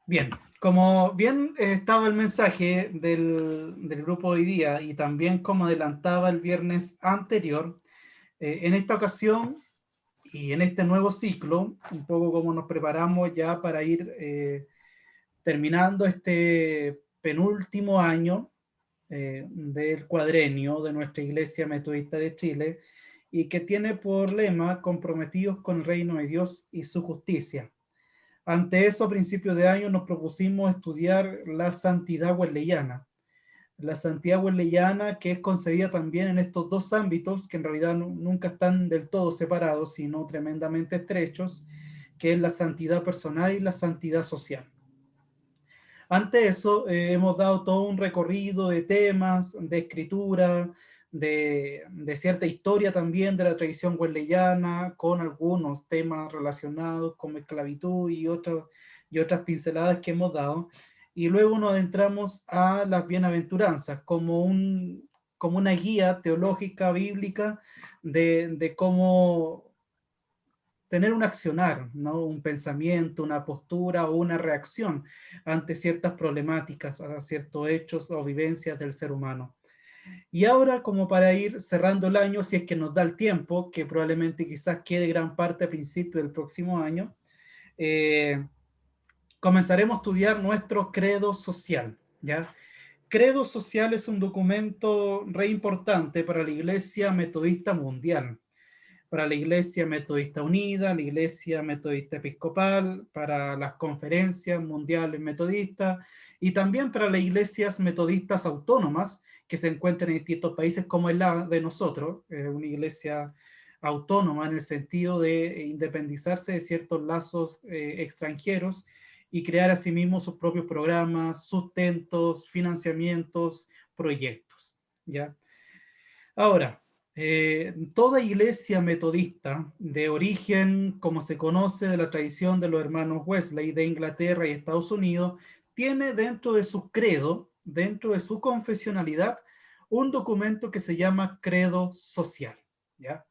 Bien, como bien estaba el mensaje del grupo hoy día y también como adelantaba el viernes anterior, en esta ocasión y en este nuevo ciclo, un poco como nos preparamos ya para ir terminando este penúltimo año del cuadrenio de nuestra Iglesia Metodista de Chile y que tiene por lema comprometidos con el reino de Dios y su justicia. Ante eso, a principios de año nos propusimos estudiar la santidad wesleyana. La santidad wesleyana que es concebida también en estos dos ámbitos que en realidad nunca están del todo separados, sino tremendamente estrechos, que es la santidad personal y la santidad social. Ante eso, hemos dado todo un recorrido de temas, de escritura, de cierta historia también de la tradición wesleyana, con algunos temas relacionados como esclavitud y otras pinceladas que hemos dado. Y luego nos adentramos a las bienaventuranzas como una guía teológica, bíblica, de cómo tener un accionar, ¿no? Un pensamiento, una postura o una reacción ante ciertas problemáticas, a ciertos hechos o vivencias del ser humano. Y ahora, como para ir cerrando el año, si es que nos da el tiempo, que probablemente quizás quede gran parte a principio del próximo año, eh, comenzaremos a estudiar nuestro credo social, ¿ya? Credo social es un documento re importante para la Iglesia Metodista Mundial, para la Iglesia Metodista Unida, la Iglesia Metodista Episcopal, para las conferencias mundiales metodistas y también para las iglesias metodistas autónomas que se encuentran en distintos países como es la de nosotros, una iglesia autónoma en el sentido de independizarse de ciertos lazos extranjeros y crear asimismo sus propios programas, sustentos, financiamientos, proyectos, ¿ya? Ahora, toda iglesia metodista de origen, como se conoce de la tradición de los hermanos Wesley de Inglaterra y Estados Unidos, tiene dentro de su credo, dentro de su confesionalidad, un documento que se llama credo social, ¿ya?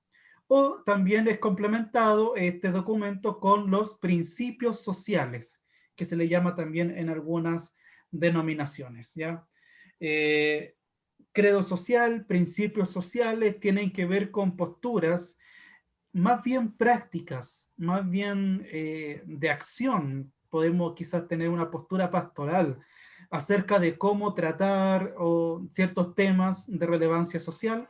O también es complementado este documento con los principios sociales, que se le llama también en algunas denominaciones, ¿ya? Eh, Credo social, principios sociales, tienen que ver con posturas más bien prácticas, más bien de acción. Podemos quizás tener una postura pastoral acerca de cómo tratar ciertos temas de relevancia social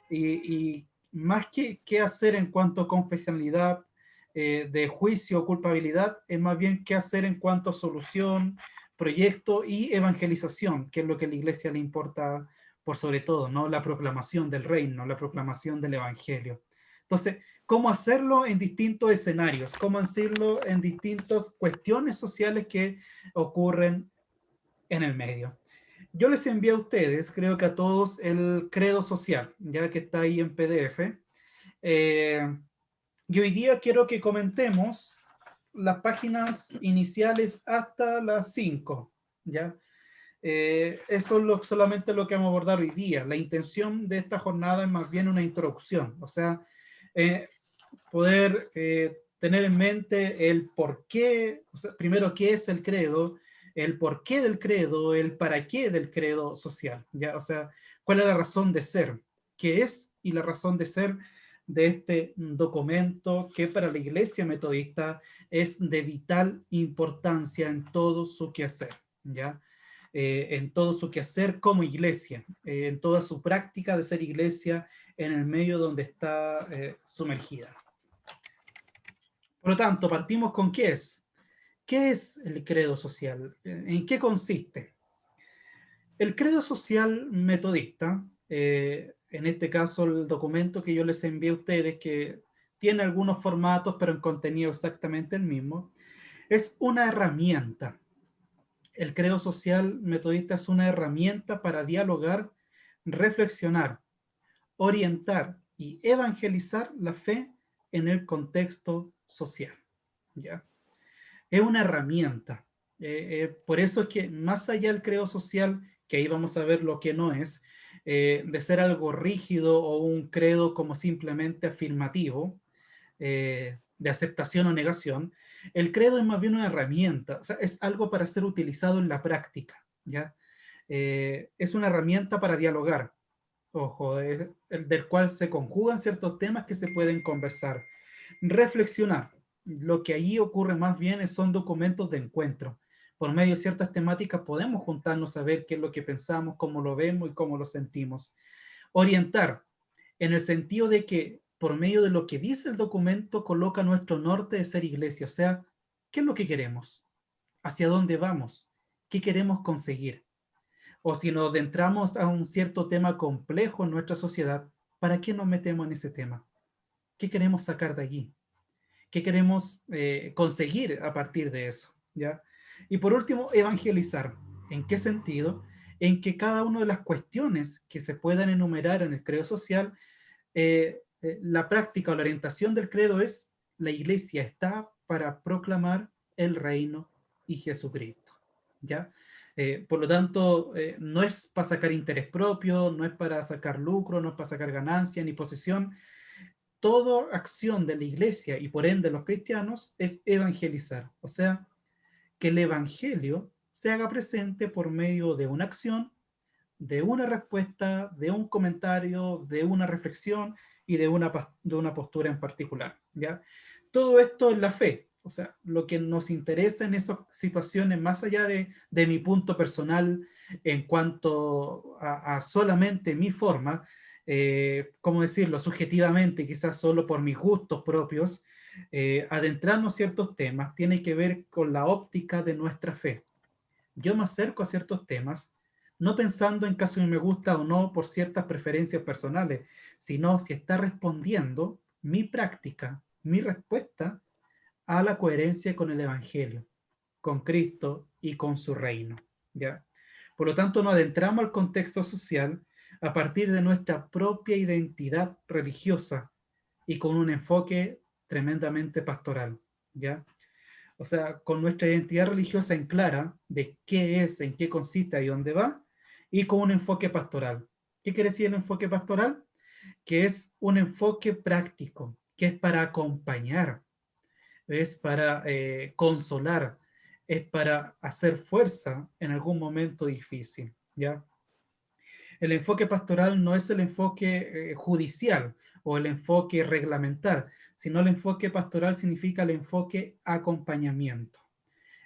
y más que qué hacer en cuanto a confesionalidad, de juicio o culpabilidad, es más bien qué hacer en cuanto a solución, proyecto y evangelización, que es lo que a la iglesia le importa por sobre todo, ¿no? La proclamación del reino, la proclamación del evangelio. Entonces, cómo hacerlo en distintos escenarios, cómo hacerlo en distintas cuestiones sociales que ocurren en el medio. Yo les envié a ustedes, creo que a todos, el credo social, ya que está ahí en PDF. Eh, y hoy día quiero que comentemos las páginas iniciales hasta las 5, ¿ya? Eso es solamente lo que vamos a abordar hoy día. La intención de esta jornada es más bien una introducción, o sea, eh, poder tener en mente el por qué, o sea, primero qué es el credo, el por qué del credo, el para qué del credo social, ¿ya? O sea, cuál es la razón de ser, qué es y la razón de ser de este documento que para la iglesia metodista es de vital importancia en todo su quehacer, ¿ya? En todo su quehacer como iglesia, en toda su práctica de ser iglesia en el medio donde está sumergida. Por lo tanto, partimos con qué es. ¿Qué es el credo social? ¿En qué consiste? El credo social metodista, en este caso el documento que yo les envié a ustedes, que tiene algunos formatos, pero en contenido exactamente el mismo, es una herramienta. El credo social metodista es una herramienta para dialogar, reflexionar, orientar y evangelizar la fe en el contexto social, ¿ya? Es una herramienta. Por eso es que más allá del credo social, que ahí vamos a ver lo que no es, de ser algo rígido o un credo como simplemente afirmativo, de aceptación o negación, El credo es más bien una herramienta, o sea, es algo para ser utilizado en la práctica, ¿ya? Es una herramienta para dialogar, ojo, el del cual se conjugan ciertos temas que se pueden conversar, reflexionar. Lo que allí ocurre más bien son documentos de encuentro. Por medio de ciertas temáticas podemos juntarnos a ver qué es lo que pensamos, cómo lo vemos y cómo lo sentimos. Orientar, en el sentido de que por medio de lo que dice el documento coloca nuestro norte de ser iglesia, o sea, ¿qué es lo que queremos? ¿Hacia dónde vamos? ¿Qué queremos conseguir? O si nos adentramos a un cierto tema complejo en nuestra sociedad, ¿para qué nos metemos en ese tema? ¿Qué queremos sacar de allí? ¿Qué queremos conseguir a partir de eso? ¿Ya? Y por último, evangelizar. ¿En qué sentido? En que cada una de las cuestiones que se puedan enumerar en el credo social, la práctica o la orientación del credo es: la iglesia está para proclamar el reino y Jesucristo. ¿Ya? Por lo tanto, no es para sacar interés propio, no es para sacar lucro, no es para sacar ganancia ni posesión. Toda acción de la iglesia y por ende los cristianos es evangelizar, o sea, que el evangelio se haga presente por medio de una acción, de una respuesta, de un comentario, de una reflexión y de una postura en particular, ¿ya? Todo esto es la fe, o sea, lo que nos interesa en esas situaciones, más allá de mi punto personal en cuanto a solamente mi forma, ¿cómo decirlo? Subjetivamente, quizás solo por mis gustos propios, adentrarnos ciertos temas tiene que ver con la óptica de nuestra fe. Yo me acerco a ciertos temas no pensando en caso me gusta o no por ciertas preferencias personales, sino si está respondiendo mi práctica, mi respuesta a la coherencia con el Evangelio, con Cristo y con su reino, ¿ya? Por lo tanto, nos adentramos al contexto social a partir de nuestra propia identidad religiosa y con un enfoque tremendamente pastoral, ¿ya? O sea, con nuestra identidad religiosa en clara de qué es, en qué consiste y dónde va, y con un enfoque pastoral. ¿Qué quiere decir el enfoque pastoral? Que es un enfoque práctico, que es para acompañar, es para consolar, es para hacer fuerza en algún momento difícil, ¿ya? El enfoque pastoral no es el enfoque judicial o el enfoque reglamentar, sino el enfoque pastoral significa el enfoque acompañamiento,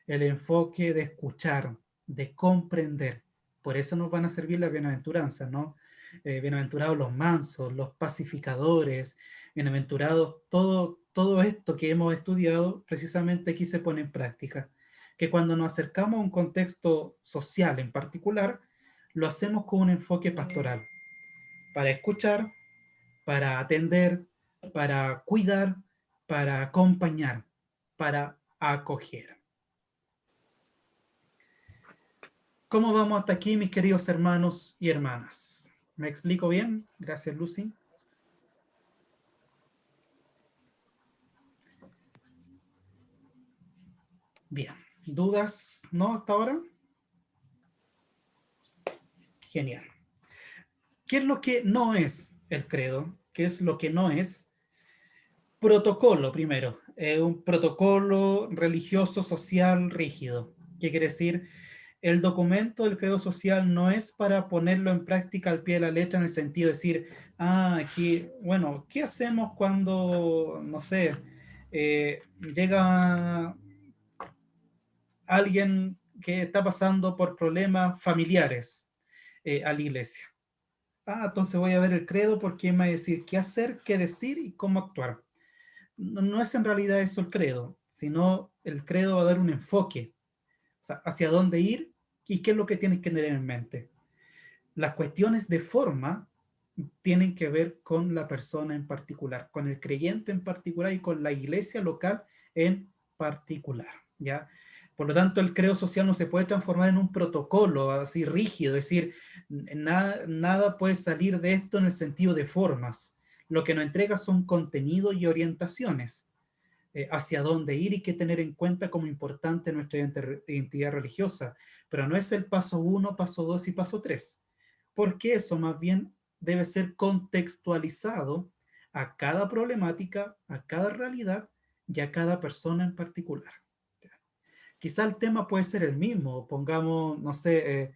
el enfoque de escuchar, de comprender. Por eso nos van a servir las bienaventuranzas, ¿no? Bienaventurados los mansos, los pacificadores, bienaventurados todo esto que hemos estudiado, precisamente aquí se pone en práctica. Que cuando nos acercamos a un contexto social en particular, lo hacemos con un enfoque pastoral, para escuchar, para atender, para cuidar, para acompañar, para acoger. ¿Cómo vamos hasta aquí, mis queridos hermanos y hermanas? ¿Me explico bien? Gracias, Lucy. Bien. ¿Dudas? ¿No hasta ahora? Genial. ¿Qué es lo que no es el credo? ¿Qué es lo que no es? Protocolo, primero. Un protocolo religioso, social, rígido. ¿Qué quiere decir? El documento del credo social no es para ponerlo en práctica al pie de la letra en el sentido de decir, aquí, bueno, ¿qué hacemos cuando, no sé, llega alguien que está pasando por problemas familiares a la iglesia? Entonces voy a ver el credo porque me va a decir qué hacer, qué decir y cómo actuar. No, no es en realidad eso el credo, sino el credo va a dar un enfoque, o sea, hacia dónde ir y qué es lo que tienes que tener en mente. Las cuestiones de forma tienen que ver con la persona en particular, con el creyente en particular y con la iglesia local en particular, ¿ya? Por lo tanto, el credo social no se puede transformar en un protocolo así rígido, es decir, nada puede salir de esto en el sentido de formas. Lo que nos entrega son contenidos y orientaciones hacia dónde ir y qué tener en cuenta como importante nuestra identidad religiosa, pero no es el paso 1, paso 2 y paso 3, porque eso más bien debe ser contextualizado a cada problemática, a cada realidad y a cada persona en particular. Quizá el tema puede ser el mismo, pongamos, no sé,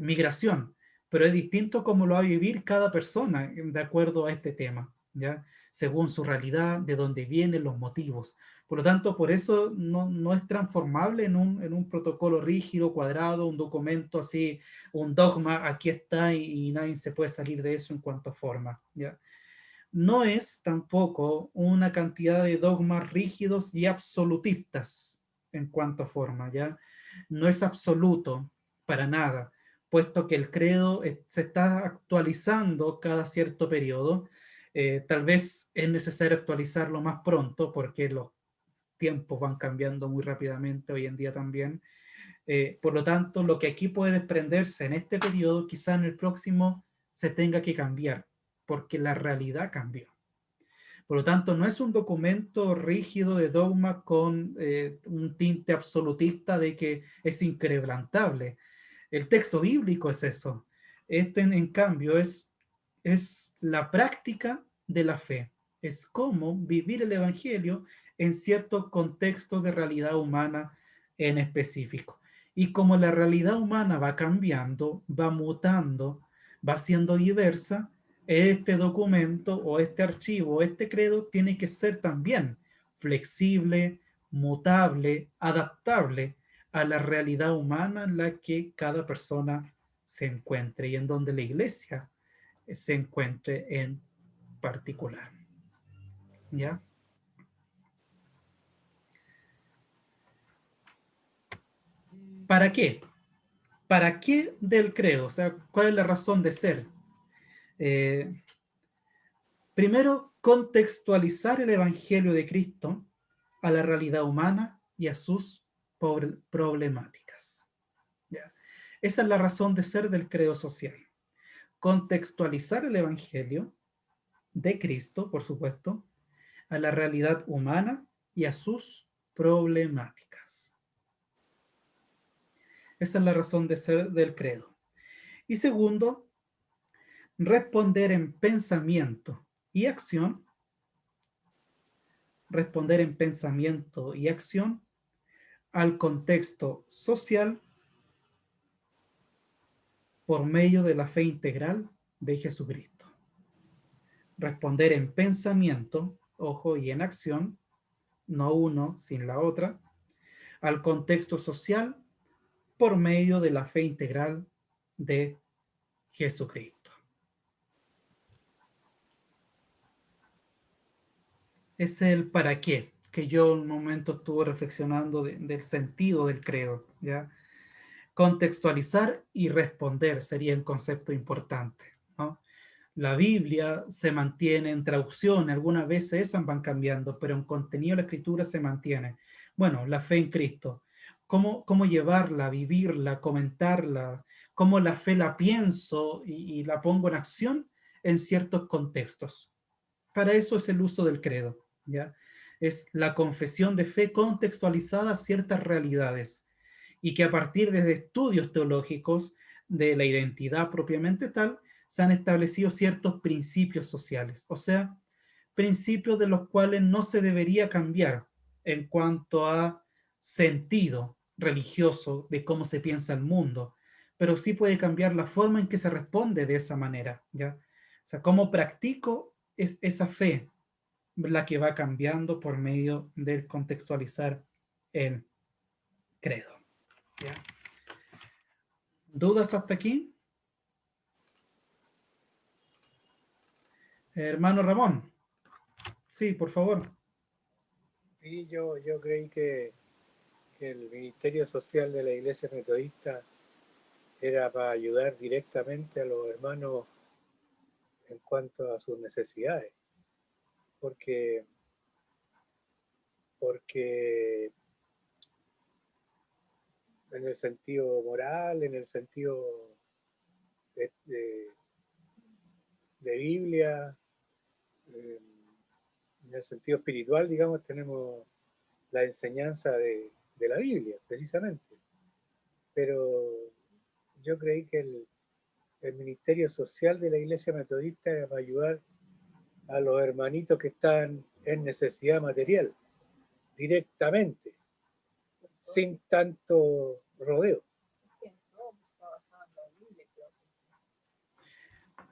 migración, pero es distinto cómo lo va a vivir cada persona de acuerdo a este tema, ¿ya? Según su realidad, de dónde vienen los motivos. Por lo tanto, por eso no es transformable en un protocolo rígido, cuadrado, un documento así, un dogma, aquí está y nadie se puede salir de eso en cuanto a forma, ¿ya? No es tampoco una cantidad de dogmas rígidos y absolutistas en cuanto a forma, ¿ya? No es absoluto para nada, puesto que el credo se está actualizando cada cierto periodo. Tal vez es necesario actualizarlo más pronto porque los tiempos van cambiando muy rápidamente hoy en día también. Por lo tanto, lo que aquí puede desprenderse en este periodo, quizá en el próximo se tenga que cambiar, porque la realidad cambió. Por lo tanto, no es un documento rígido de dogma con un tinte absolutista de que es inquebrantable. El texto bíblico es eso. Este, en cambio, es la práctica de la fe. Es cómo vivir el Evangelio en ciertos contextos de realidad humana en específico. Y como la realidad humana va cambiando, va mutando, va siendo diversa, este documento o este archivo o este credo tiene que ser también flexible, mutable, adaptable a la realidad humana en la que cada persona se encuentre y en donde la iglesia se encuentre en particular. ¿Ya? ¿Para qué? ¿Para qué del credo? O sea, ¿cuál es la razón de ser? Eh, Primero, contextualizar el Evangelio de Cristo a la realidad humana y a sus problemáticas. ¿Ya? Esa es la razón de ser del credo social. Contextualizar el Evangelio de Cristo, por supuesto, a la realidad humana y a sus problemáticas. Esa es la razón de ser del credo. Y segundo, responder en pensamiento y acción, responder en pensamiento y acción al contexto social por medio de la fe integral de Jesucristo. Responder en pensamiento, ojo, y en acción, no uno sin la otra, al contexto social por medio de la fe integral de Jesucristo. Es el para qué, que yo en un momento estuve reflexionando del sentido del credo, ¿ya? Contextualizar y responder sería el concepto importante, ¿no? La Biblia se mantiene en traducción, algunas veces esas van cambiando, pero en contenido de la escritura se mantiene. Bueno, la fe en Cristo, cómo llevarla, vivirla, comentarla, cómo la fe la pienso y la pongo en acción en ciertos contextos. Para eso es el uso del credo, ¿ya? Es la confesión de fe contextualizada a ciertas realidades y que a partir de estudios teológicos de la identidad propiamente tal, se han establecido ciertos principios sociales, o sea, principios de los cuales no se debería cambiar en cuanto a sentido religioso de cómo se piensa el mundo, pero sí puede cambiar la forma en que se responde de esa manera, ¿ya? O sea, cómo practico es esa fe la que va cambiando por medio del contextualizar el credo, ¿ya? ¿Dudas hasta aquí? Hermano Ramón, sí, por favor. Y yo creí que el ministerio social de la Iglesia Metodista era para ayudar directamente a los hermanos en cuanto a sus necesidades, porque, porque en el sentido moral, en el sentido de, de, de Biblia, eh, en el sentido espiritual, digamos, tenemos la enseñanza de la Biblia, precisamente. Pero yo creí que el ministerio social de la Iglesia Metodista era para ayudar a los hermanitos que están en necesidad material. directamente, sin tanto rodeo.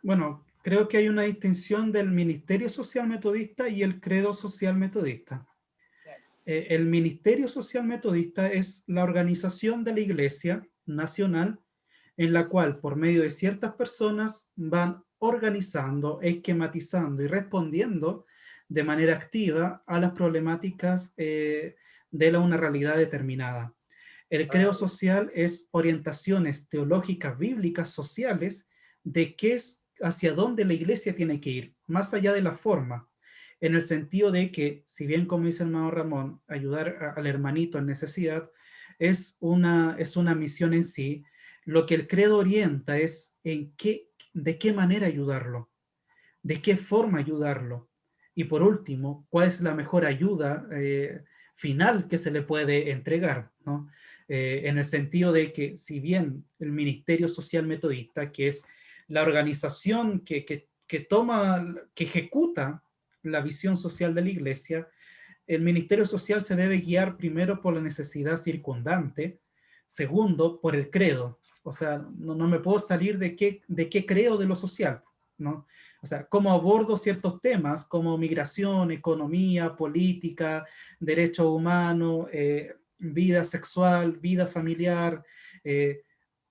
Bueno, creo que hay una distinción del ministerio social metodista y el credo social metodista. El ministerio social metodista es la organización de la Iglesia nacional en la cual por medio de ciertas personas van organizando, esquematizando y respondiendo de manera activa a las problemáticas de una realidad determinada. El credo social es orientaciones teológicas, bíblicas, sociales, de qué es, hacia dónde la iglesia tiene que ir, más allá de la forma, en el sentido de que, si bien como dice el hermano Ramón, ayudar al hermanito en necesidad es una misión en sí, lo que el credo orienta es de qué manera ayudarlo, de qué forma ayudarlo, y por último, cuál es la mejor ayuda final que se le puede entregar, ¿no? En el sentido de que si bien el Ministerio Social Metodista, que es la organización que ejecuta la visión social de la Iglesia, el Ministerio Social se debe guiar primero por la necesidad circundante, segundo, por el credo. O sea, no me puedo salir de qué creo de lo social, ¿no? O sea, cómo abordo ciertos temas como migración, economía, política, derechos humanos, vida sexual, vida familiar,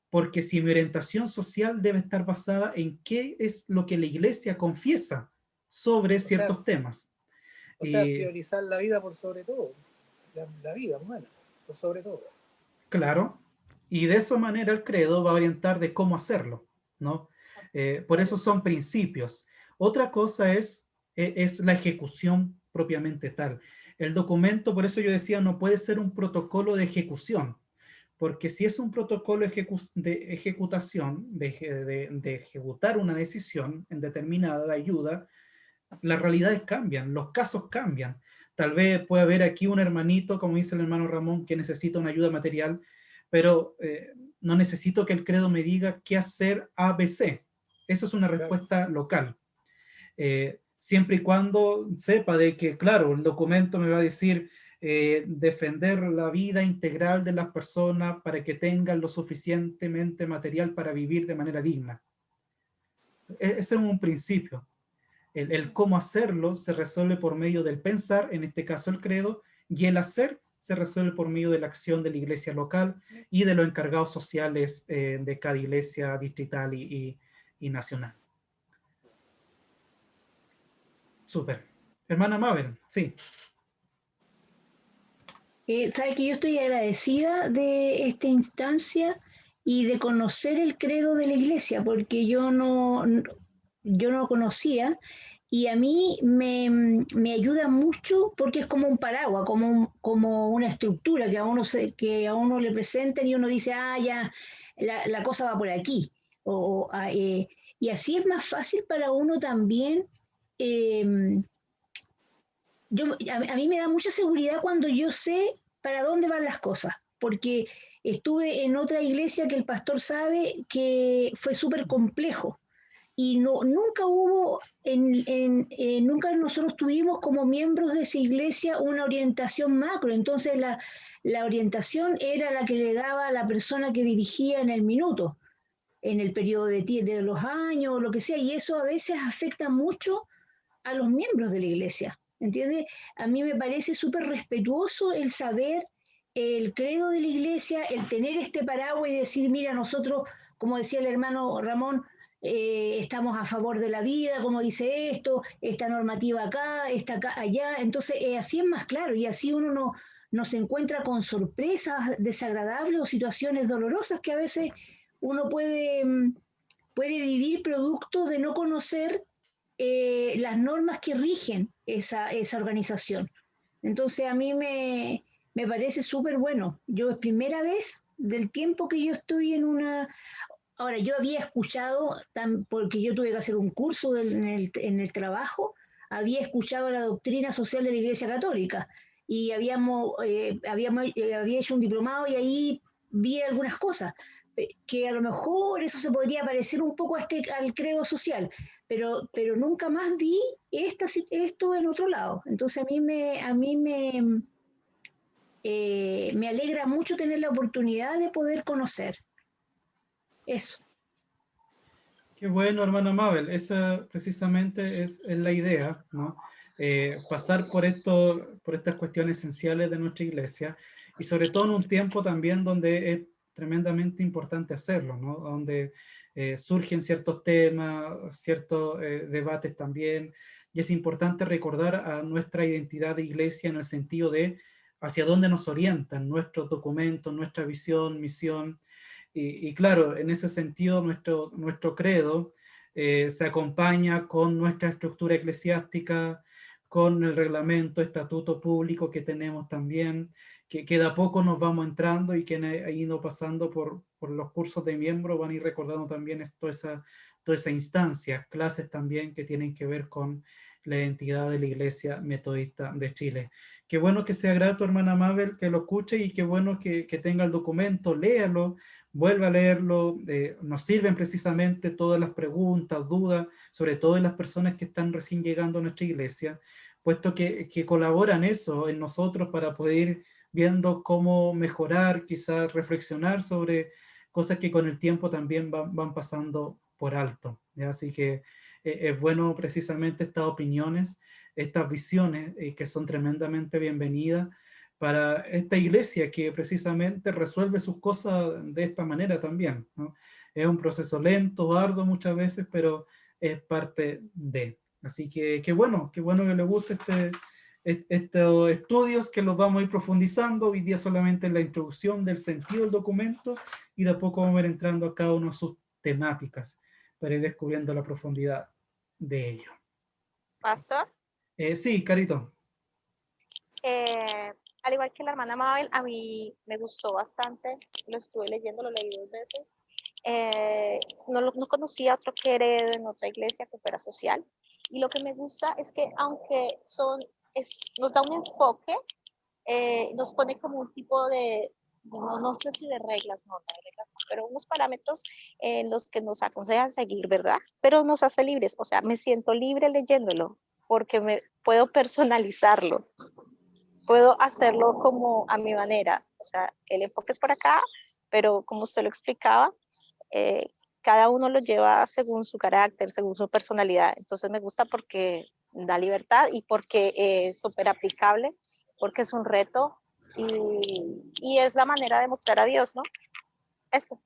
porque si mi orientación social debe estar basada en qué es lo que la iglesia confiesa sobre ciertos temas. O sea, priorizar la vida por sobre todo, la vida humana, por sobre todo. Claro, y de esa manera el credo va a orientar de cómo hacerlo, ¿no? Por eso son principios. Otra cosa es la ejecución propiamente tal. El documento, por eso yo decía, no puede ser un protocolo de ejecución, porque si es un protocolo de ejecutación, de ejecutar una decisión en determinada ayuda, las realidades cambian, los casos cambian. Tal vez puede haber aquí un hermanito, como dice el hermano Ramón, que necesita una ayuda material, pero no necesito que el credo me diga qué hacer ABC. Eso es una respuesta local. Siempre y cuando sepa de que, claro, el documento me va a decir defender la vida integral de las personas para que tengan lo suficientemente material para vivir de manera digna. Ese es un principio. El cómo hacerlo se resuelve por medio del pensar, en este caso el credo, y el hacer se resuelve por medio de la acción de la iglesia local y de los encargados sociales de cada iglesia distrital y nacional. Súper. Hermana Mabel, sí. Sabe que yo estoy agradecida de esta instancia y de conocer el credo de la iglesia, porque yo no conocía y a mí me ayuda mucho porque es como un paraguas, como una estructura que a uno le presentan y uno dice, ah, ya, la cosa va por aquí. Y así es más fácil para uno también. eh, a mí me da mucha seguridad cuando yo sé para dónde van las cosas, porque estuve en otra iglesia que el pastor sabe que fue súper complejo y nunca hubo, nunca nosotros tuvimos como miembros de esa iglesia una orientación macro, entonces la orientación era la que le daba a la persona que dirigía en el minuto, en el periodo de los años, o lo que sea, y eso a veces afecta mucho a los miembros de la iglesia, ¿entiendes? A mí me parece súper respetuoso el saber el credo de la iglesia, el tener este paraguas y decir, mira, nosotros, como decía el hermano Ramón, estamos a favor de la vida, como dice esto, esta normativa acá, esta acá, allá, entonces así es más claro y así uno no se encuentra con sorpresas desagradables o situaciones dolorosas que a veces uno puede vivir producto de no conocer las normas que rigen esa organización. Entonces a mí me parece súper bueno. Yo es primera vez del tiempo que yo estoy en una... Ahora, yo había escuchado, porque yo tuve que hacer un curso en el trabajo, había escuchado la doctrina social de la Iglesia Católica y había hecho un diplomado y ahí vi algunas cosas que a lo mejor eso se podría parecer un poco al credo social, pero nunca más vi esto en otro lado. Entonces a mí me alegra mucho tener la oportunidad de poder conocer eso. Qué bueno, hermana Mabel, esa precisamente es la idea, ¿no? Pasar por estas cuestiones esenciales de nuestra iglesia y sobre todo en un tiempo también donde es tremendamente importante hacerlo, ¿no? Donde surgen ciertos temas, ciertos debates también, y es importante recordar a nuestra identidad de iglesia en el sentido de hacia dónde nos orientan nuestros documentos, nuestra visión, misión. Y claro, en ese sentido nuestro credo se acompaña con nuestra estructura eclesiástica, con el reglamento, estatuto público que tenemos también, que de a poco nos vamos entrando y que han ido pasando por los cursos de miembros, van a ir recordando también toda esa instancia, clases también que tienen que ver con la identidad de la Iglesia Metodista de Chile. Qué bueno que sea grato, hermana Mabel, que lo escuche y qué bueno que tenga el documento, léalo, vuelve a leerlo, nos sirven precisamente todas las preguntas, dudas, sobre todo en las personas que están recién llegando a nuestra iglesia, puesto que colaboran eso en nosotros para poder ir viendo cómo mejorar, quizás reflexionar sobre cosas que con el tiempo también van pasando por alto, ¿ya? Así que es bueno precisamente estas opiniones, estas visiones que son tremendamente bienvenidas para esta iglesia que precisamente resuelve sus cosas de esta manera también, ¿no? Es un proceso lento, arduo muchas veces, pero es parte de. Así que qué bueno que le guste estos estudios que los vamos a ir profundizando. Hoy día solamente en la introducción del sentido del documento y de a poco vamos a ir entrando a cada una de sus temáticas para ir descubriendo la profundidad de ello. Pastor, Sí, Carito. al igual que la hermana Mabel, a mí me gustó bastante, lo estuve leyendo, lo leí 2 veces. No conocía otro que heredo en otra iglesia que fuera social, y lo que me gusta es que aunque nos da un enfoque, nos pone como un tipo de, no sé si de reglas, no, pero unos parámetros en los que nos aconsejan seguir, ¿verdad? Pero nos hace libres, o sea, me siento libre leyéndolo, porque puedo personalizarlo, puedo hacerlo como a mi manera, o sea, el enfoque es por acá, pero como usted lo explicaba, cada uno lo lleva según su carácter, según su personalidad. Entonces me gusta porque da libertad y porque es súper aplicable, porque es un reto y es la manera de mostrar a Dios, ¿no? Eso.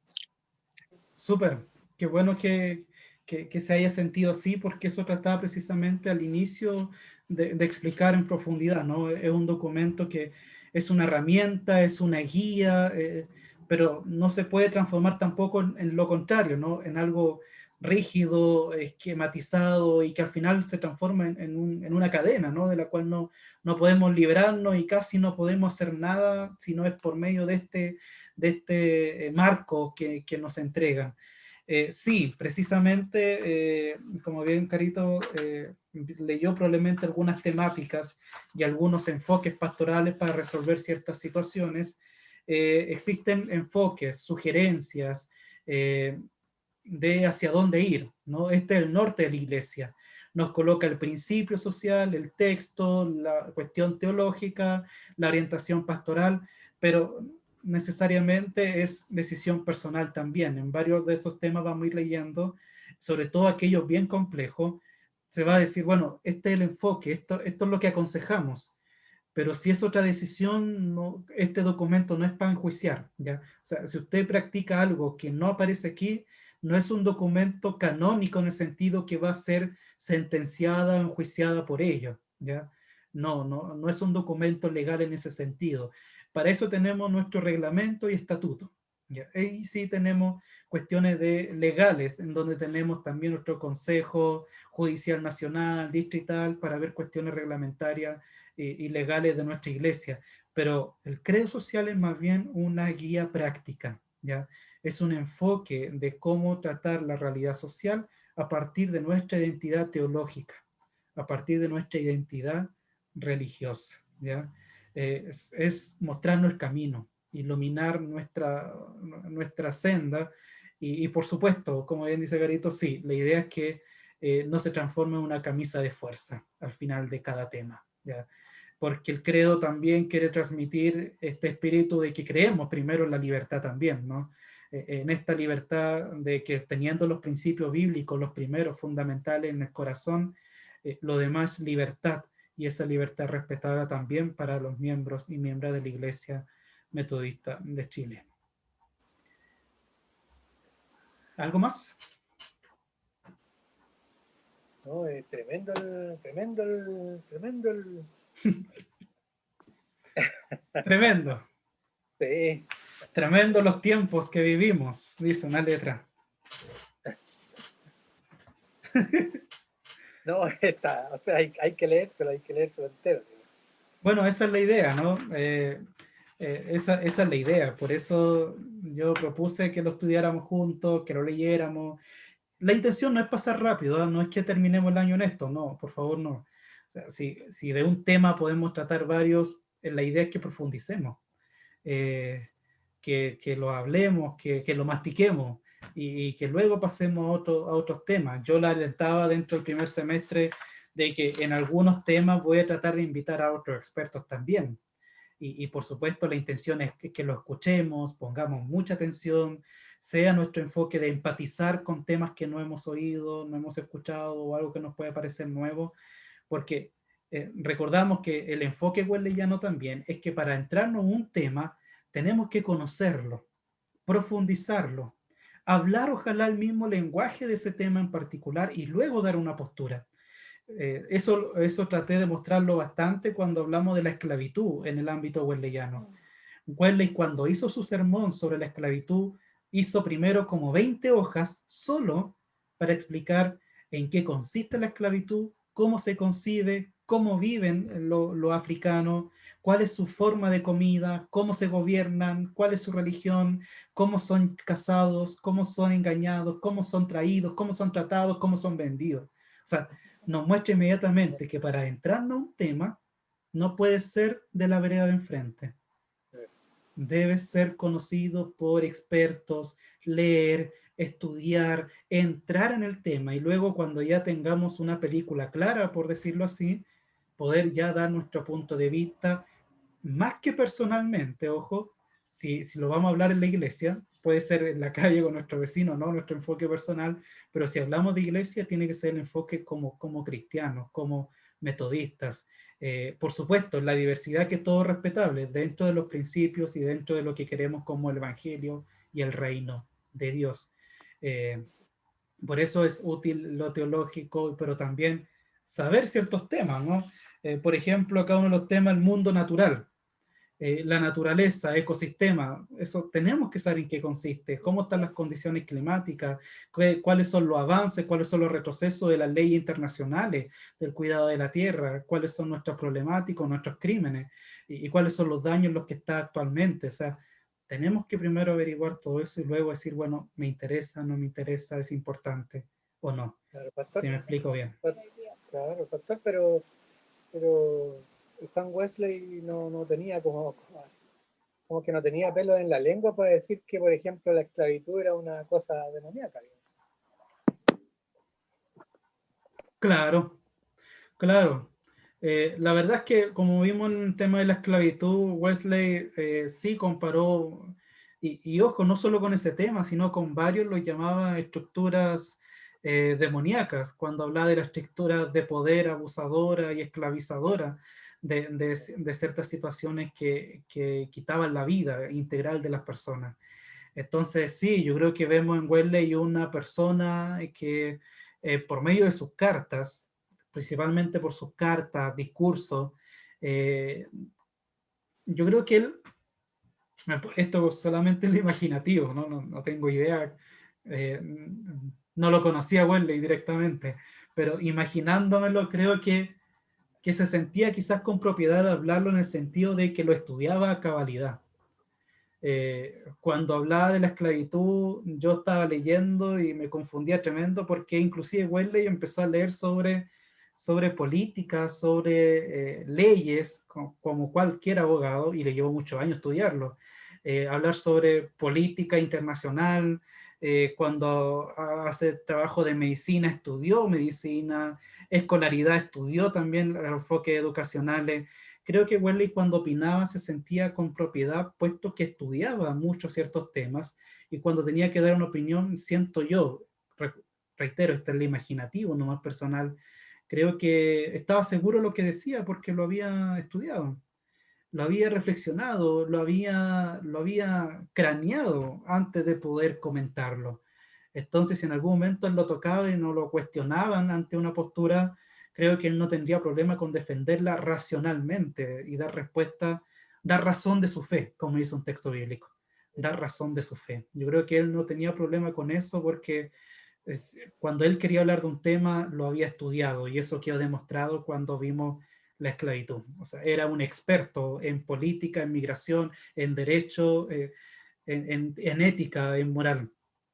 Súper, qué bueno que se haya sentido así, porque eso trataba precisamente al inicio de explicar en profundidad, ¿no? Es un documento que es una herramienta, es una guía, pero no se puede transformar tampoco en lo contrario, ¿no? En algo rígido, esquematizado y que al final se transforma en una cadena, ¿no? De la cual no podemos librarnos y casi no podemos hacer nada si no es por medio de este marco que nos entregan. Sí, precisamente, como bien Carito leyó probablemente algunas temáticas y algunos enfoques pastorales para resolver ciertas situaciones, existen enfoques, sugerencias de hacia dónde ir, ¿no? Este es el norte de la iglesia. Nos coloca el principio social, el texto, la cuestión teológica, la orientación pastoral, pero necesariamente es decisión personal también. En varios de estos temas vamos a ir leyendo, sobre todo aquellos bien complejos, se va a decir, bueno, este es el enfoque, esto es lo que aconsejamos, pero si es otra decisión, no, este documento no es para enjuiciar, ¿ya? O sea, si usted practica algo que no aparece aquí, no es un documento canónico en el sentido que va a ser sentenciada o enjuiciada por ello, ¿ya? No es un documento legal en ese sentido. Para eso tenemos nuestro reglamento y estatuto, ¿ya? Ahí sí tenemos cuestiones legales, en donde tenemos también nuestro Consejo Judicial Nacional, Distrital, para ver cuestiones reglamentarias y legales de nuestra iglesia, pero el credo social es más bien una guía práctica, ¿ya? Es un enfoque de cómo tratar la realidad social a partir de nuestra identidad teológica, a partir de nuestra identidad religiosa, ¿ya? Es mostrarnos el camino, iluminar nuestra senda y por supuesto, como bien dice Garito, sí, la idea es que no se transforme en una camisa de fuerza al final de cada tema, ¿ya? porque el credo también quiere transmitir este espíritu de que creemos primero en la libertad también, ¿no? En esta libertad de que teniendo los principios bíblicos, los primeros fundamentales en el corazón, lo demás libertad, y esa libertad respetada también para los miembros y miembros de la Iglesia Metodista de Chile. ¿Algo más? No, es tremendo Tremendo. Sí. Tremendo los tiempos que vivimos, dice una letra. No, está, o sea, hay que leérselo entero. Bueno, esa es la idea, ¿no? Esa es la idea, por eso yo propuse que lo estudiáramos juntos, que lo leyéramos. La intención no es pasar rápido, ¿eh? No es que terminemos el año en esto, no, por favor, no. O sea, si de un tema podemos tratar varios, la idea es que profundicemos, que lo hablemos, que lo mastiquemos y que luego pasemos a otros temas. Yo la alentaba dentro del primer semestre de que en algunos temas voy a tratar de invitar a otros expertos también. Y por supuesto la intención es que lo escuchemos, pongamos mucha atención, sea nuestro enfoque de empatizar con temas que no hemos oído, no hemos escuchado o algo que nos puede parecer nuevo, porque recordamos que el enfoque wesleyano también es que para entrarnos en un tema tenemos que conocerlo, profundizarlo, hablar ojalá el mismo lenguaje de ese tema en particular y luego dar una postura. Eso traté de mostrarlo bastante cuando hablamos de la esclavitud en el ámbito wesleyano. Wesley, cuando hizo su sermón sobre la esclavitud, hizo primero como 20 hojas solo para explicar en qué consiste la esclavitud, cómo se concibe, cómo viven los africanos, cuál es su forma de comida, cómo se gobiernan, cuál es su religión, cómo son casados, cómo son engañados, cómo son traídos, cómo son tratados, cómo son vendidos. O sea, nos muestra inmediatamente que para entrarnos a un tema no puede ser de la vereda de enfrente. Debe ser conocido por expertos, leer, estudiar, entrar en el tema y luego cuando ya tengamos una película clara, por decirlo así, poder ya dar nuestro punto de vista, más que personalmente, ojo, si lo vamos a hablar en la iglesia, puede ser en la calle con nuestro vecino, ¿no? Nuestro enfoque personal, pero si hablamos de iglesia, tiene que ser el enfoque como cristianos, como metodistas. Por supuesto, la diversidad que es todo respetable, dentro de los principios y dentro de lo que queremos como el evangelio y el reino de Dios. Por eso es útil lo teológico, pero también saber ciertos temas, ¿no? Por ejemplo, acá uno de los temas, el mundo natural. La naturaleza, ecosistema, eso tenemos que saber en qué consiste, cómo están las condiciones climáticas, cuáles son los avances, cuáles son los retrocesos de las leyes internacionales del cuidado de la tierra, cuáles son nuestros problemáticos, nuestros crímenes, y cuáles son los daños en los que está actualmente. O sea, tenemos que primero averiguar todo eso y luego decir, bueno, me interesa, no me interesa, es importante o no. Claro, pastor, Si me explico bien. Claro, pastor, pero Juan Wesley no tenía como que no tenía pelo en la lengua para decir que, por ejemplo, la esclavitud era una cosa demoníaca. Claro, claro. La verdad es que como vimos en el tema de la esclavitud, Wesley sí comparó, y ojo, no solo con ese tema, sino con varios lo llamaba estructuras demoníacas, cuando hablaba de la estructura de poder abusadora y esclavizadora de ciertas situaciones que quitaban la vida integral de las personas. Entonces sí, yo creo que vemos en Wesley una persona que por medio de sus cartas, principalmente por sus cartas, discursos, yo creo que él, esto solamente es lo imaginativo, no tengo idea, no lo conocía Wesley directamente, pero imaginándomelo creo que se sentía quizás con propiedad de hablarlo en el sentido de que lo estudiaba a cabalidad. Cuando hablaba de la esclavitud, yo estaba leyendo y me confundía tremendo porque inclusive Wesley empezó a leer sobre política, sobre leyes, como cualquier abogado, y le llevó muchos años estudiarlo. Hablar sobre política internacional, cuando hace trabajo de medicina, estudió medicina, escolaridad, estudió también los enfoques educacionales, creo que Wesley cuando opinaba se sentía con propiedad, puesto que estudiaba muchos ciertos temas, y cuando tenía que dar una opinión, siento yo, reitero, este es el imaginativo, no más personal, creo que estaba seguro de lo que decía porque lo había estudiado, lo había reflexionado, lo había craneado antes de poder comentarlo. Entonces, si en algún momento él lo tocaba y no lo cuestionaban ante una postura, creo que él no tendría problema con defenderla racionalmente y dar respuesta, dar razón de su fe, como dice un texto bíblico, dar razón de su fe. Yo creo que él no tenía problema con eso porque cuando él quería hablar de un tema, lo había estudiado, y eso quedó demostrado cuando vimos la esclavitud. O sea, era un experto en política, en migración, en derecho, en ética, en moral.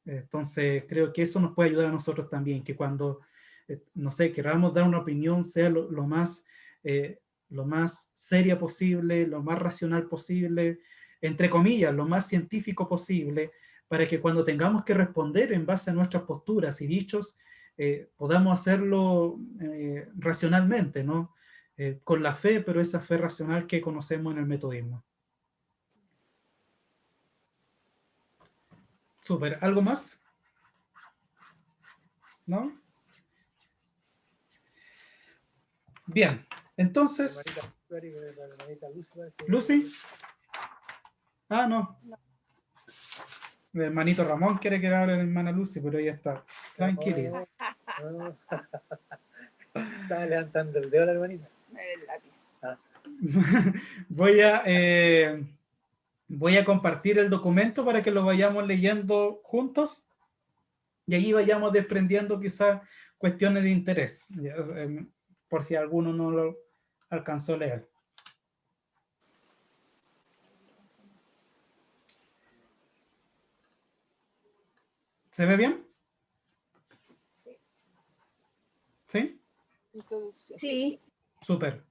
Entonces, creo que eso nos puede ayudar a nosotros también, que cuando, no sé, queramos dar una opinión, sea lo más seria posible, lo más racional posible, entre comillas, lo más científico posible, para que cuando tengamos que responder en base a nuestras posturas y dichos, podamos hacerlo racionalmente, ¿no? Con la fe, pero esa fe racional que conocemos en el metodismo. Súper. ¿Algo más? ¿No? Bien. Entonces... ¿Lucy? Ah, no. El hermanito Ramón quiere que hable la hermana Lucy, pero ella está tranquila. No. Estaba levantando el dedo a la hermanita. El lápiz. Ah. Voy a compartir el documento para que lo vayamos leyendo juntos y allí vayamos desprendiendo quizás cuestiones de interés, por si alguno no lo alcanzó a leer. ¿Se ve bien? ¿Sí? Sí. Súper.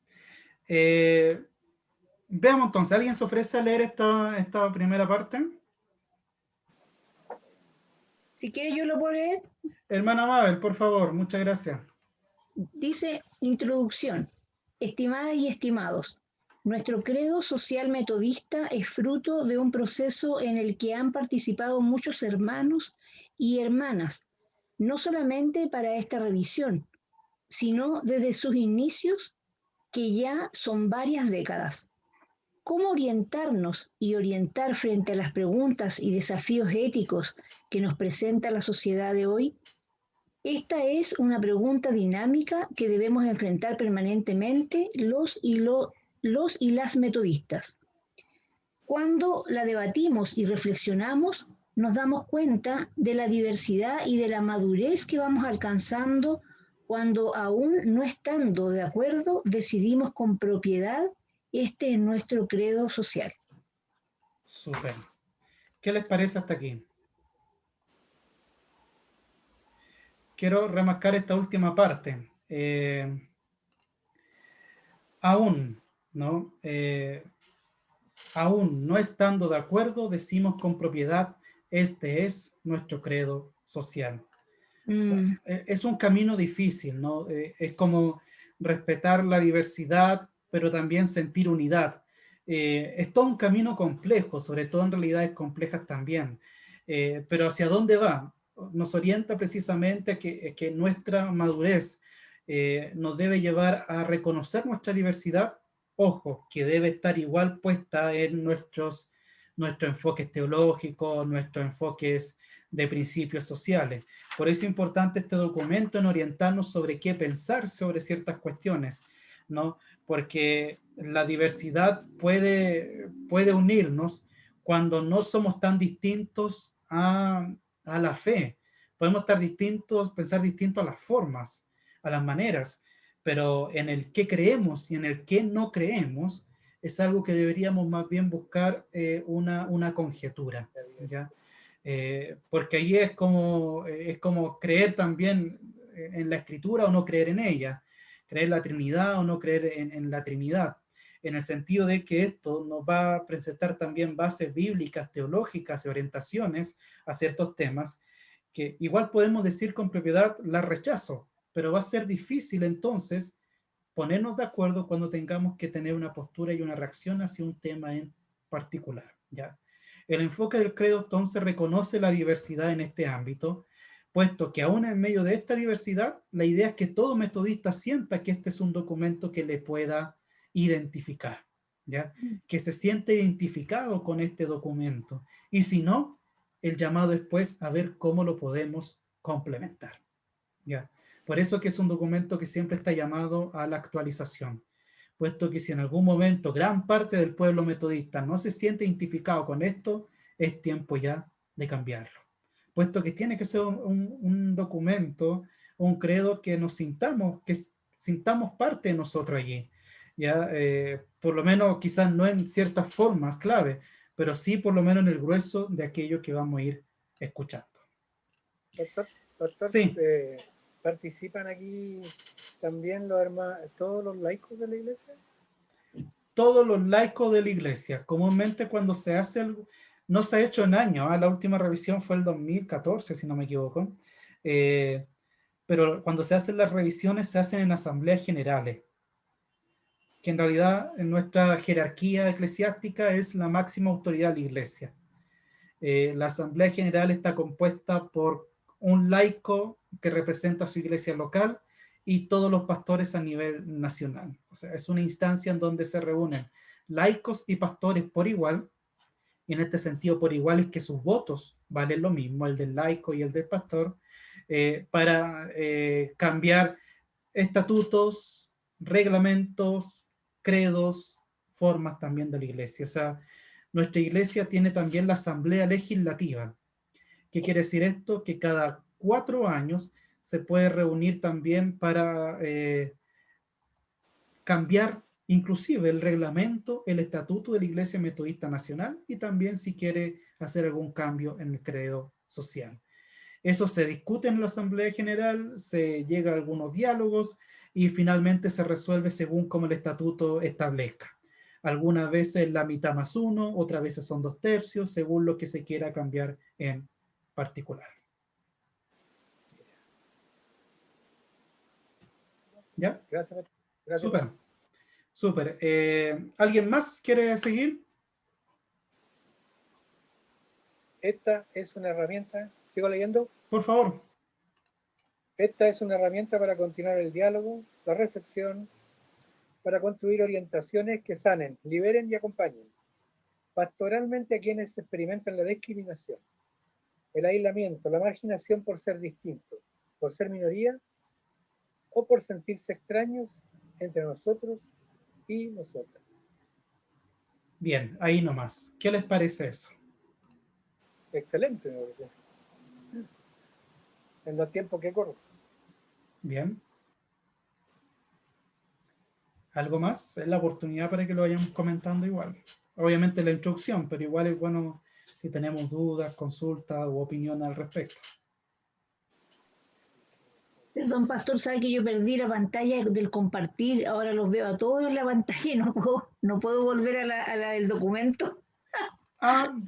Veamos entonces, ¿alguien se ofrece a leer esta primera parte? Si quiere yo lo puedo leer. Hermana Mabel, por favor, muchas gracias. Dice, introducción. Estimadas y estimados, nuestro credo social metodista es fruto de un proceso en el que han participado muchos hermanos y hermanas, no solamente para esta revisión, sino desde sus inicios, que ya son varias décadas. ¿Cómo orientarnos y orientar frente a las preguntas y desafíos éticos que nos presenta la sociedad de hoy? Esta es una pregunta dinámica que debemos enfrentar permanentemente los y las metodistas. Cuando la debatimos y reflexionamos, nos damos cuenta de la diversidad y de la madurez que vamos alcanzando cuando, aún no estando de acuerdo, decidimos con propiedad este es nuestro credo social. Súper. ¿Qué les parece hasta aquí? Quiero remarcar esta última parte. Aún no estando de acuerdo, decimos con propiedad, este es nuestro credo social. O sea, es un camino difícil, ¿no? Es como respetar la diversidad, pero también sentir unidad. Es todo un camino complejo, sobre todo en realidades complejas también. Pero ¿hacia dónde va? Nos orienta precisamente que nuestra madurez nos debe llevar a reconocer nuestra diversidad, ojo, que debe estar igual puesta en nuestros enfoques teológicos, nuestros enfoques de principios sociales. Por eso es importante este documento en orientarnos sobre qué pensar sobre ciertas cuestiones, ¿no? Porque la diversidad puede unirnos cuando no somos tan distintos a la fe. Podemos estar distintos, pensar distinto a las formas, a las maneras, pero en el qué creemos y en el qué no creemos es algo que deberíamos más bien buscar una conjetura, ¿ya? Porque ahí es como creer también en la Escritura o no creer en ella, creer en la Trinidad o no creer en la Trinidad, en el sentido de que esto nos va a presentar también bases bíblicas, teológicas y orientaciones a ciertos temas que igual podemos decir con propiedad la rechazo, pero va a ser difícil entonces ponernos de acuerdo cuando tengamos que tener una postura y una reacción hacia un tema en particular, ¿ya? El enfoque del credo entonces reconoce la diversidad en este ámbito, puesto que aún en medio de esta diversidad, la idea es que todo metodista sienta que este es un documento que le pueda identificar, ¿ya? Que se siente identificado con este documento, y si no, el llamado es pues a ver cómo lo podemos complementar, ¿ya? Por eso que es un documento que siempre está llamado a la actualización, puesto que si en algún momento gran parte del pueblo metodista no se siente identificado con esto, es tiempo ya de cambiarlo, puesto que tiene que ser un documento, un credo que nos sintamos, que sintamos parte de nosotros allí, ya, por lo menos quizás no en ciertas formas clave, pero sí por lo menos en el grueso de aquello que vamos a ir escuchando. Doctor, Sí. ¿Participan aquí también todos los laicos de la iglesia? Todos los laicos de la iglesia. Comúnmente cuando se hace algo, no se ha hecho en años, la última revisión fue el 2014, si no me equivoco, pero cuando se hacen las revisiones se hacen en asambleas generales, que en realidad en nuestra jerarquía eclesiástica es la máxima autoridad de la iglesia. La asamblea general está compuesta por un laico que representa a su iglesia local y todos los pastores a nivel nacional. O sea, es una instancia en donde se reúnen laicos y pastores por igual, y en este sentido por igual es que sus votos valen lo mismo, el del laico y el del pastor, para cambiar estatutos, reglamentos, credos, formas también de la iglesia. O sea, nuestra iglesia tiene también la asamblea legislativa. ¿Qué quiere decir esto? Que cada 4 años se puede reunir también para cambiar inclusive el reglamento, el estatuto de la Iglesia Metodista Nacional, y también si quiere hacer algún cambio en el credo social. Eso se discute en la Asamblea General, se llega a algunos diálogos y finalmente se resuelve según como el estatuto establezca. Algunas veces la mitad más uno, otras veces son 2/3, según lo que se quiera cambiar en particular. ¿Ya? Gracias. Súper. Súper. ¿Alguien más quiere seguir? Esta es una herramienta, ¿sigo leyendo? Por favor. Esta es una herramienta para continuar el diálogo, la reflexión, para construir orientaciones que sanen, liberen y acompañen pastoralmente a quienes experimentan la discriminación, el aislamiento, la marginación por ser distinto, por ser minoría o por sentirse extraños entre nosotros y nosotras. Bien, ahí nomás. ¿Qué les parece eso? Excelente, me parece. En los tiempos que corren. Bien. ¿Algo más? Es la oportunidad para que lo vayamos comentando igual. Obviamente la instrucción, pero igual es bueno si tenemos dudas, consultas u opinión al respecto. Perdón, pastor, sabe que yo perdí la pantalla del compartir, ahora los veo a todos en la pantalla y no puedo volver a la del documento.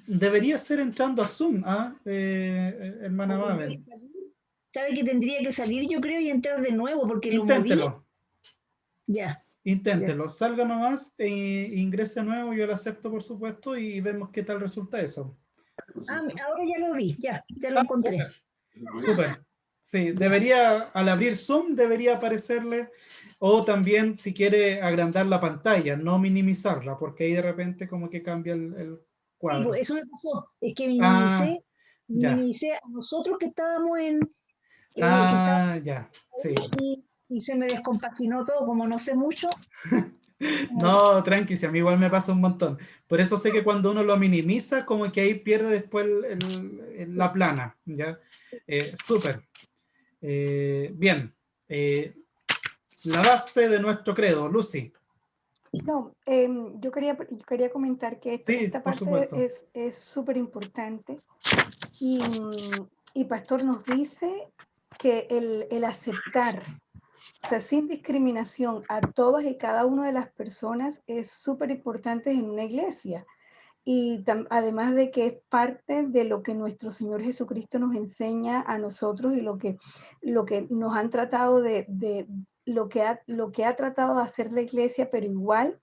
Debería ser entrando a Zoom, hermana Mabel. Sabe que tendría que salir, yo creo, y entrar de nuevo, porque Inténtelo. lo moví. Ya. Inténtelo, salga nomás e ingrese nuevo, yo lo acepto por supuesto y vemos qué tal resulta eso. Ahora ya lo vi, ya lo encontré. Súper. Sí, debería, al abrir Zoom, debería aparecerle, o también si quiere agrandar la pantalla, no minimizarla, porque ahí de repente como que cambia el cuadro. Sí, pues eso me pasó, es que Ya. minimicé a nosotros que estábamos en... Ya, sí. Y se me descompaginó todo, como no sé mucho. No, tranqui, si a mí igual me pasa un montón. Por eso sé que cuando uno lo minimiza, como que ahí pierde después la plana, ¿ya? Súper. Bien. La base de nuestro credo, Lucy. No, yo quería comentar que Sí, esta por parte supuesto. es súper importante y Pastor nos dice que el aceptar, o sea, sin discriminación a todas y cada una de las personas es súper importante en una iglesia. Y además de que es parte de lo que nuestro Señor Jesucristo nos enseña a nosotros y lo que nos han tratado de lo que ha tratado de hacer la Iglesia, pero igual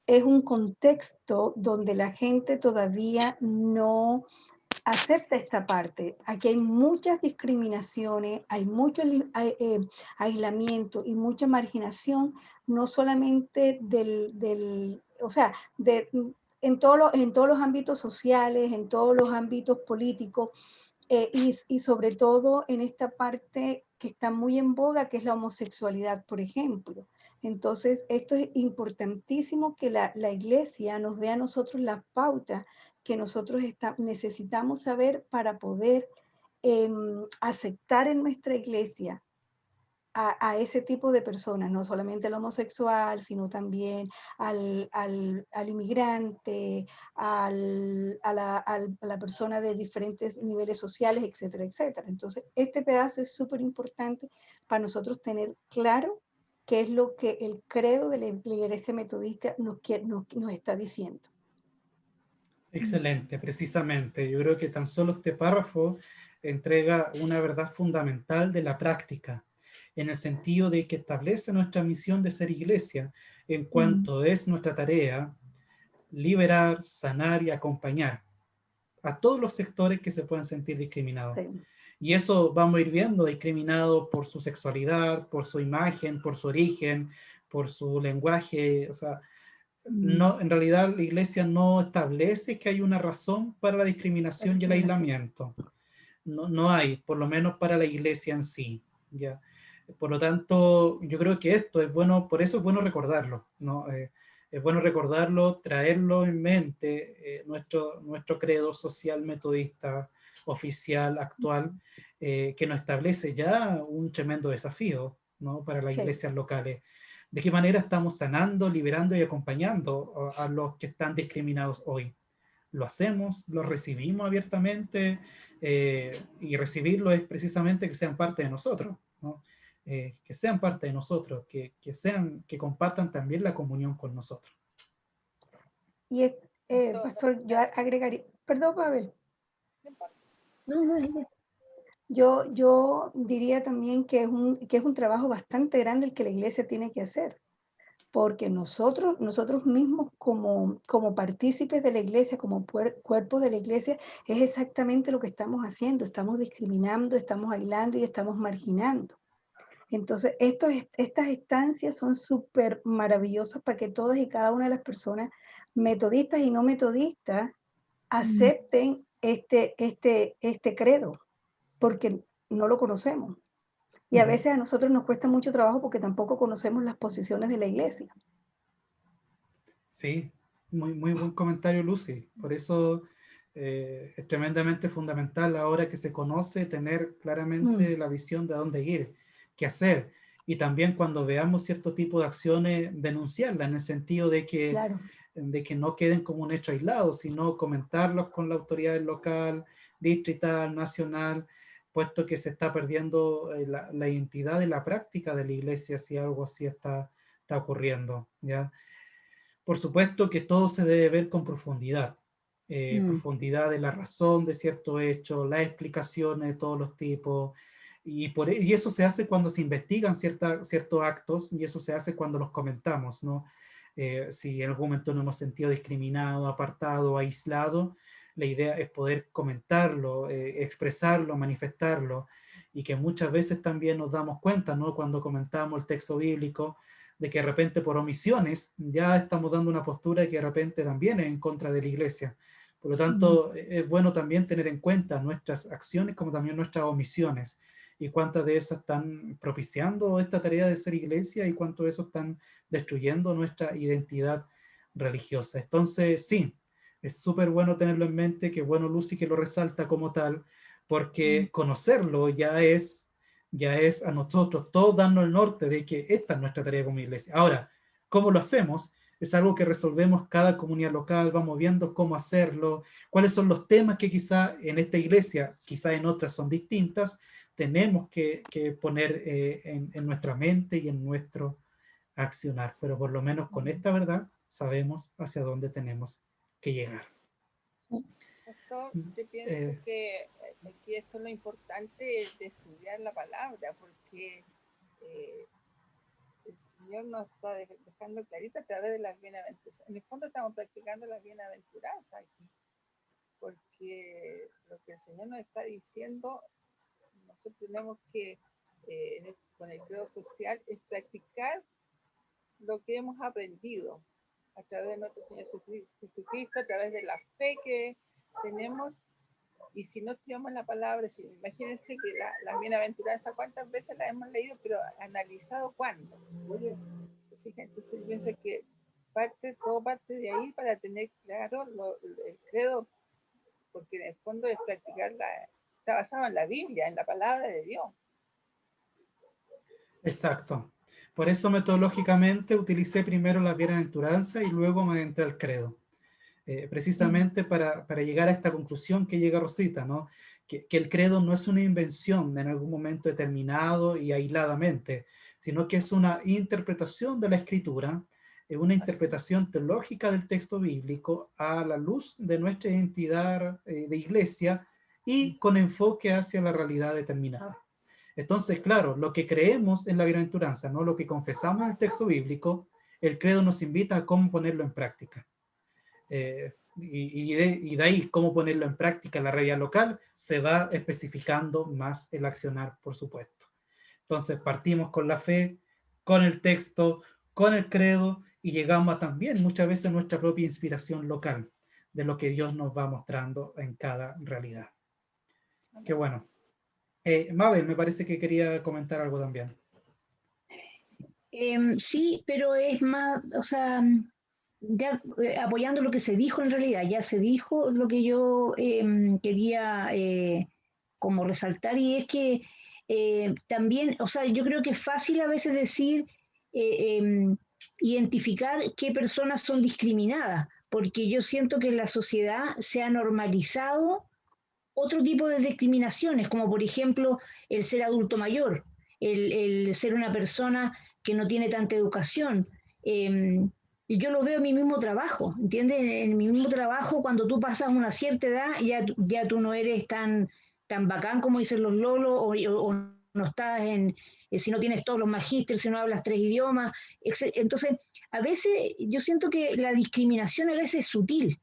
es un contexto donde la gente todavía no acepta esta parte. Aquí hay muchas discriminaciones, hay mucho aislamiento y mucha marginación, no solamente o sea, en todos los ámbitos sociales, en todos los ámbitos políticos, y sobre todo en esta parte que está muy en boga, que es la homosexualidad, por ejemplo. Entonces, esto es importantísimo que la Iglesia nos dé a nosotros las pautas que nosotros necesitamos saber para poder aceptar en nuestra Iglesia a ese tipo de personas, no solamente al homosexual, sino también al inmigrante, a la persona de diferentes niveles sociales, etcétera, etcétera. Entonces, este pedazo es súper importante para nosotros tener claro qué es lo que el credo de la Iglesia Metodista nos está diciendo. Excelente, precisamente. Yo creo que tan solo este párrafo entrega una verdad fundamental de la práctica, en el sentido de que establece nuestra misión de ser iglesia, en cuanto es nuestra tarea liberar, sanar y acompañar a todos los sectores que se puedan sentir discriminados. Sí. Y eso vamos a ir viendo, discriminado por su sexualidad, por su imagen, por su origen, por su lenguaje. O sea, no, en realidad la Iglesia no establece que hay una razón para la discriminación y el aislamiento. No, no hay, por lo menos para la Iglesia en sí, ¿ya? Por lo tanto, yo creo que esto es bueno, por eso es bueno recordarlo, ¿no? Es bueno recordarlo, traerlo en mente, nuestro credo social metodista oficial actual, que nos establece ya un tremendo desafío, ¿no? Para las iglesias locales. ¿De qué manera estamos sanando, liberando y acompañando a los que están discriminados hoy? Lo hacemos, lo recibimos abiertamente, y recibirlo es precisamente que sean parte de nosotros, ¿no? Que sean parte de nosotros, que compartan también la comunión con nosotros. Y pastor, yo agregaría, perdón, Pavel. Yo diría también que es un trabajo bastante grande el que la Iglesia tiene que hacer, porque nosotros mismos como partícipes de la Iglesia, como cuerpo de la Iglesia, es exactamente lo que estamos haciendo. Estamos discriminando, estamos aislando y estamos marginando. Entonces, estas estancias son súper maravillosas para que todas y cada una de las personas, metodistas y no metodistas, acepten este credo, porque no lo conocemos. Y a veces a nosotros nos cuesta mucho trabajo porque tampoco conocemos las posiciones de la Iglesia. Sí, muy, muy buen comentario, Lucy. Por eso es tremendamente fundamental ahora que se conoce tener claramente la visión de a dónde ir, qué hacer. Y también cuando veamos cierto tipo de acciones, denunciarlas en el sentido de que no queden como un hecho aislado, sino comentarlos con la autoridad local, distrital, nacional, puesto que se está perdiendo la identidad y la práctica de la iglesia si algo así está ocurriendo, ¿ya? Por supuesto que todo se debe ver con profundidad, profundidad de la razón de cierto hecho, las explicaciones de todos los tipos, y eso se hace cuando se investigan ciertos actos, y eso se hace cuando los comentamos, ¿no? Si en algún momento nos hemos sentido discriminado, apartado, aislado, la idea es poder comentarlo, expresarlo, manifestarlo, y que muchas veces también nos damos cuenta, ¿no? Cuando comentamos el texto bíblico, de que de repente por omisiones ya estamos dando una postura que de repente también es en contra de la iglesia. Por lo tanto, es bueno también tener en cuenta nuestras acciones como también nuestras omisiones, y cuántas de esas están propiciando esta tarea de ser iglesia y cuánto de eso están destruyendo nuestra identidad religiosa. Entonces, sí, es súper bueno tenerlo en mente, que bueno, Lucy, que lo resalta como tal, porque conocerlo ya es a nosotros todos darnos el norte de que esta es nuestra tarea como iglesia. Ahora, ¿cómo lo hacemos? Es algo que resolvemos cada comunidad local, vamos viendo cómo hacerlo, cuáles son los temas que quizá en esta iglesia, quizá en otras son distintas, tenemos que poner en nuestra mente y en nuestro accionar, pero por lo menos con esta verdad sabemos hacia dónde tenemos que llegar. Pastor, yo pienso que aquí esto es lo importante de estudiar la palabra, porque nos está dejando clarito a través de las bienaventuranzas. En el fondo estamos practicando las bienaventuranzas aquí, porque lo que el Señor nos está diciendo, nosotros tenemos que, con el credo social, es practicar lo que hemos aprendido a través de nuestro Señor Jesucristo, a través de la fe que tenemos. Y si no estudiamos la palabra, imagínense que las bienaventuranzas, ¿cuántas veces las hemos leído? Pero analizado cuándo. Entonces yo pienso que todo parte de ahí para tener claro el credo, porque en el fondo es practicar, está basado en la Biblia, en la palabra de Dios. Exacto. Por eso metodológicamente utilicé primero la bienaventuranza y luego me entré al credo. Precisamente para llegar a esta conclusión que llega Rosita, ¿no? Que el credo no es una invención en algún momento determinado y aisladamente, sino que es una interpretación de la escritura, una interpretación teológica del texto bíblico a la luz de nuestra identidad de iglesia y con enfoque hacia la realidad determinada. Entonces, claro, lo que creemos en la bienaventuranza, ¿no? Lo que confesamos en el texto bíblico, el credo nos invita a cómo ponerlo en práctica. Y de ahí cómo ponerlo en práctica en la realidad local, se va especificando más el accionar, por supuesto. Entonces partimos con la fe, con el texto, con el credo, y llegamos a también muchas veces nuestra propia inspiración local, de lo que Dios nos va mostrando en cada realidad. Qué bueno. Mabel, me parece que quería comentar algo también. Sí, pero es más, o sea, ya apoyando lo que se dijo en realidad, ya se dijo lo que yo quería como resaltar, y es que también, o sea, yo creo que es fácil a veces decir, identificar qué personas son discriminadas, porque yo siento que en la sociedad se ha normalizado otro tipo de discriminaciones, como por ejemplo el ser adulto mayor, el ser una persona que no tiene tanta educación. Y yo lo veo en mi mismo trabajo, ¿entiendes? En mi mismo trabajo, cuando tú pasas una cierta edad, ya tú no eres tan bacán como dicen los lolos, o no estás si no tienes todos los magísteres, si no hablas 3 idiomas. Entonces, a veces yo siento que la discriminación a veces es sutil,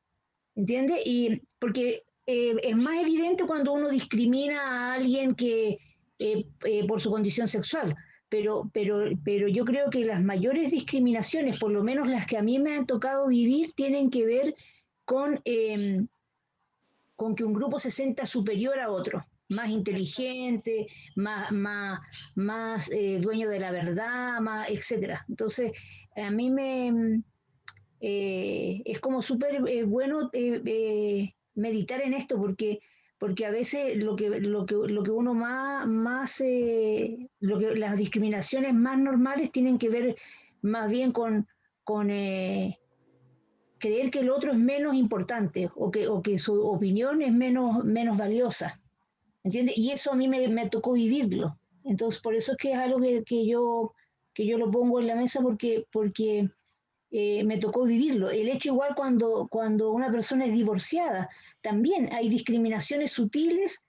¿entiendes? Y porque es más evidente cuando uno discrimina a alguien que por su condición sexual, pero yo creo que las mayores discriminaciones, por lo menos las que a mí me han tocado vivir, tienen que ver con que un grupo se sienta superior a otro, más inteligente, más dueño de la verdad, etcétera. Entonces, a mí es como súper bueno meditar en esto, porque a veces lo que uno las discriminaciones más normales tienen que ver más bien con creer que el otro es menos importante, o que su opinión es menos valiosa, ¿entiendes? Y eso a mí me tocó vivirlo. Entonces, por eso es que es algo que yo lo pongo en la mesa, porque me tocó vivirlo. El hecho igual cuando una persona es divorciada, también hay discriminaciones sutiles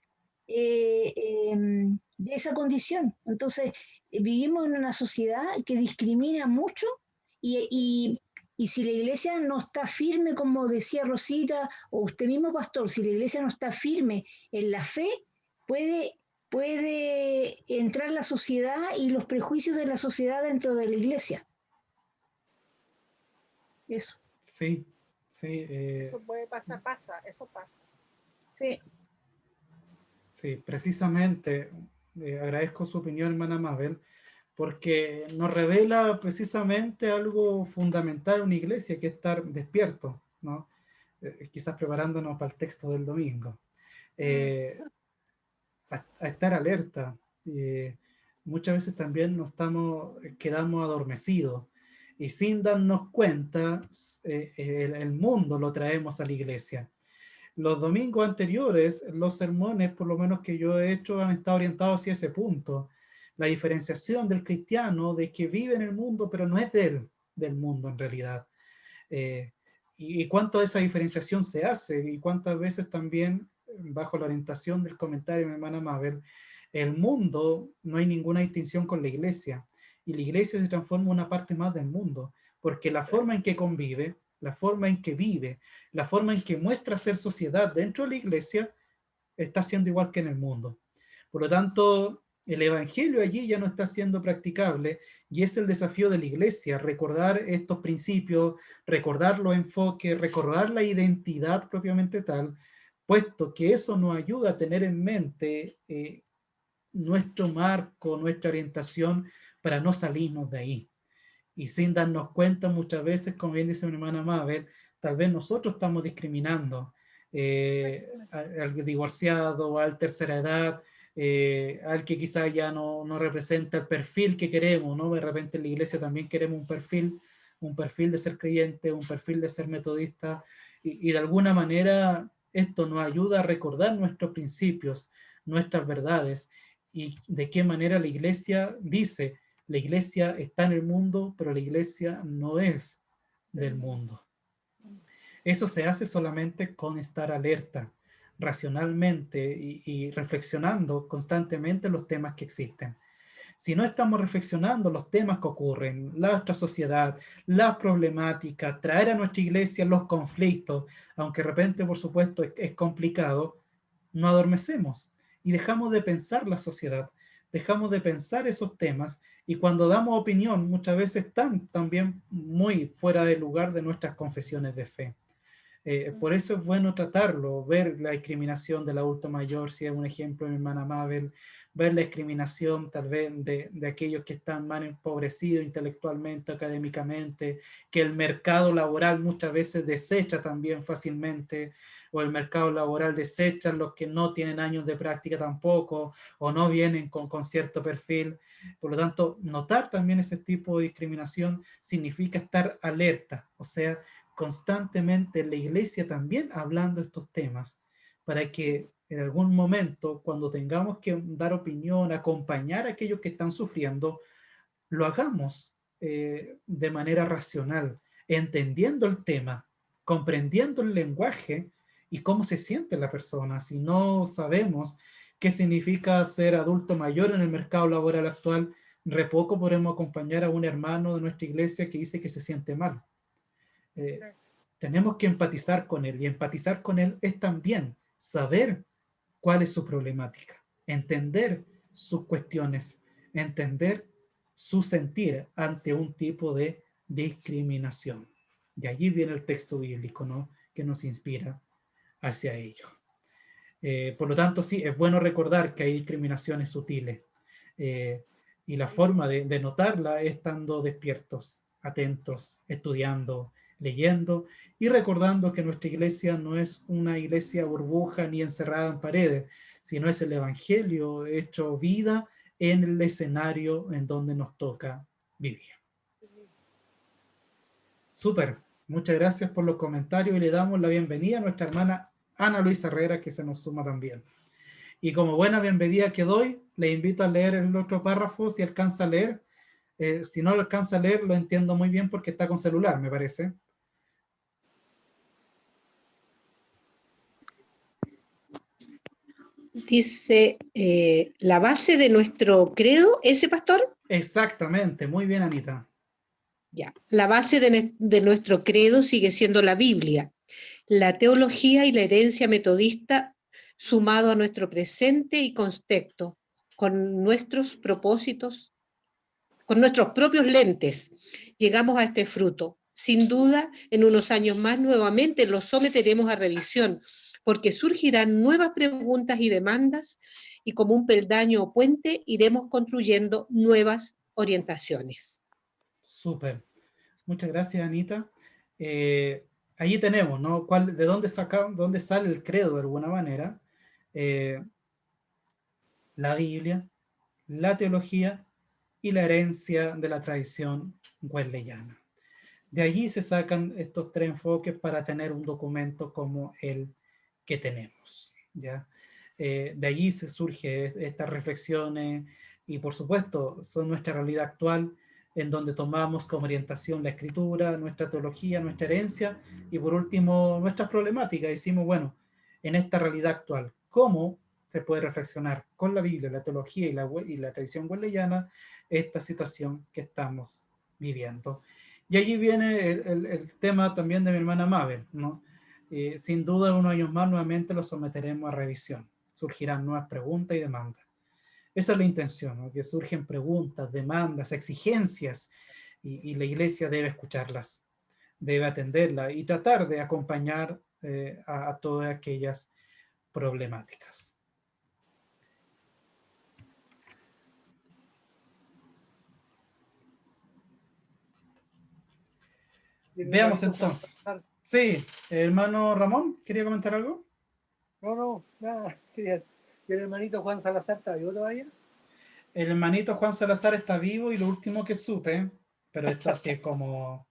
de esa condición. Entonces, vivimos en una sociedad que discrimina mucho, y si la iglesia no está firme, como decía Rosita, o usted mismo, pastor, si la iglesia no está firme en la fe, puede entrar la sociedad y los prejuicios de la sociedad dentro de la iglesia. Eso. Sí. Eso puede pasar, eso pasa. Sí. Sí, precisamente, agradezco su opinión, hermana Mabel, porque nos revela precisamente algo fundamental en una iglesia, que es estar despierto, ¿no? Quizás preparándonos para el texto del domingo. A estar alerta. Muchas veces también quedamos adormecidos, y sin darnos cuenta, el mundo lo traemos a la iglesia. Los domingos anteriores, los sermones, por lo menos que yo he hecho, han estado orientados hacia ese punto. La diferenciación del cristiano, de que vive en el mundo, pero no es del mundo en realidad. Y cuánto de esa diferenciación se hace, y cuántas veces también, bajo la orientación del comentario de mi hermana Mabel, el mundo no hay ninguna distinción con la iglesia. y la iglesia se transforma en una parte más del mundo, porque la forma en que convive, la forma en que vive, la forma en que muestra ser sociedad dentro de la iglesia, está siendo igual que en el mundo. Por lo tanto, el evangelio allí ya no está siendo practicable, y es el desafío de la iglesia, recordar estos principios, recordar los enfoques, recordar la identidad propiamente tal, puesto que eso nos ayuda a tener en mente nuestro marco, nuestra orientación, para no salirnos de ahí. Y sin darnos cuenta muchas veces, como bien dice mi hermana Mabel, tal vez nosotros estamos discriminando al divorciado, al tercera edad, al que quizás ya no representa el perfil que queremos, ¿no? De repente en la iglesia también queremos un perfil de ser creyente, un perfil de ser metodista, y de alguna manera esto nos ayuda a recordar nuestros principios, nuestras verdades, y de qué manera la iglesia dice: la iglesia está en el mundo, pero la iglesia no es del mundo. Eso se hace solamente con estar alerta, racionalmente y reflexionando constantemente los temas que existen. Si no estamos reflexionando los temas que ocurren, nuestra sociedad, las problemáticas, traer a nuestra iglesia los conflictos, aunque de repente, por supuesto, es complicado, no adormecemos y dejamos de pensar la sociedad, dejamos de pensar esos temas, y cuando damos opinión muchas veces están también muy fuera del lugar de nuestras confesiones de fe. Por eso es bueno tratarlo, ver la discriminación del adulto mayor, si es un ejemplo mi hermana Mabel, ver la discriminación tal vez de aquellos que están más empobrecidos intelectualmente, académicamente, que el mercado laboral muchas veces desecha también fácilmente, o el mercado laboral desecha los que no tienen años de práctica tampoco, o no vienen con cierto perfil. Por lo tanto, notar también ese tipo de discriminación significa estar alerta, o sea, constantemente en la iglesia también hablando de estos temas, para que en algún momento, cuando tengamos que dar opinión, acompañar a aquellos que están sufriendo, lo hagamos de manera racional, entendiendo el tema, comprendiendo el lenguaje y cómo se siente la persona. Si no sabemos qué significa ser adulto mayor en el mercado laboral actual, re poco podremos acompañar a un hermano de nuestra iglesia que dice que se siente mal. Tenemos que empatizar con él, y empatizar con él es también saber cuál es su problemática, entender sus cuestiones, entender su sentir ante un tipo de discriminación. Y allí viene el texto bíblico, ¿no?, que nos inspira hacia ello. Por lo tanto, sí, es bueno recordar que hay discriminaciones sutiles, y la forma de notarla es estando despiertos, atentos, estudiando, leyendo y recordando que nuestra iglesia no es una iglesia burbuja ni encerrada en paredes, sino es el evangelio hecho vida en el escenario en donde nos toca vivir. Súper, muchas gracias por los comentarios, y le damos la bienvenida a nuestra hermana Ana Luisa Herrera, que se nos suma también. Y como buena bienvenida que doy, le invito a leer el otro párrafo si alcanza a leer. Si no lo alcanza a leer, lo entiendo muy bien porque está con celular, me parece. Dice, la base de nuestro credo, ¿ese, pastor? Exactamente, muy bien, Anita. Ya, la base de nuestro credo sigue siendo la Biblia, la teología y la herencia metodista, sumado a nuestro presente y contexto, con nuestros propósitos, con nuestros propios lentes, llegamos a este fruto. Sin duda, en unos años más nuevamente lo someteremos a revisión, porque surgirán nuevas preguntas y demandas, y como un peldaño o puente iremos construyendo nuevas orientaciones. Súper. Muchas gracias, Anita. Allí tenemos, ¿no? ¿De dónde sale el credo de alguna manera? La Biblia, la teología y la herencia de la tradición wesleyana. De allí se sacan estos tres enfoques para tener un documento como el que tenemos, ¿ya? De allí se surgen estas reflexiones, y por supuesto son nuestra realidad actual, en donde tomamos como orientación la escritura, nuestra teología, nuestra herencia, y por último nuestras problemáticas. Decimos, bueno, en esta realidad actual, ¿cómo se puede reflexionar con la Biblia, la teología y la tradición wesleyana esta situación que estamos viviendo. Y allí viene el tema también de mi hermana Mabel, ¿no? Sin duda, unos años más nuevamente lo someteremos a revisión. Surgirán nuevas preguntas y demandas. Esa es la intención, ¿no? Que surgen preguntas, demandas, exigencias, y la iglesia debe escucharlas, debe atenderlas y tratar de acompañar a todas aquellas problemáticas. Veamos entonces. Sí, hermano Ramón, ¿quería comentar algo? No, nada. ¿El hermanito Juan Salazar está vivo todavía? El hermanito Juan Salazar está vivo y lo último que supe, pero esto hace como,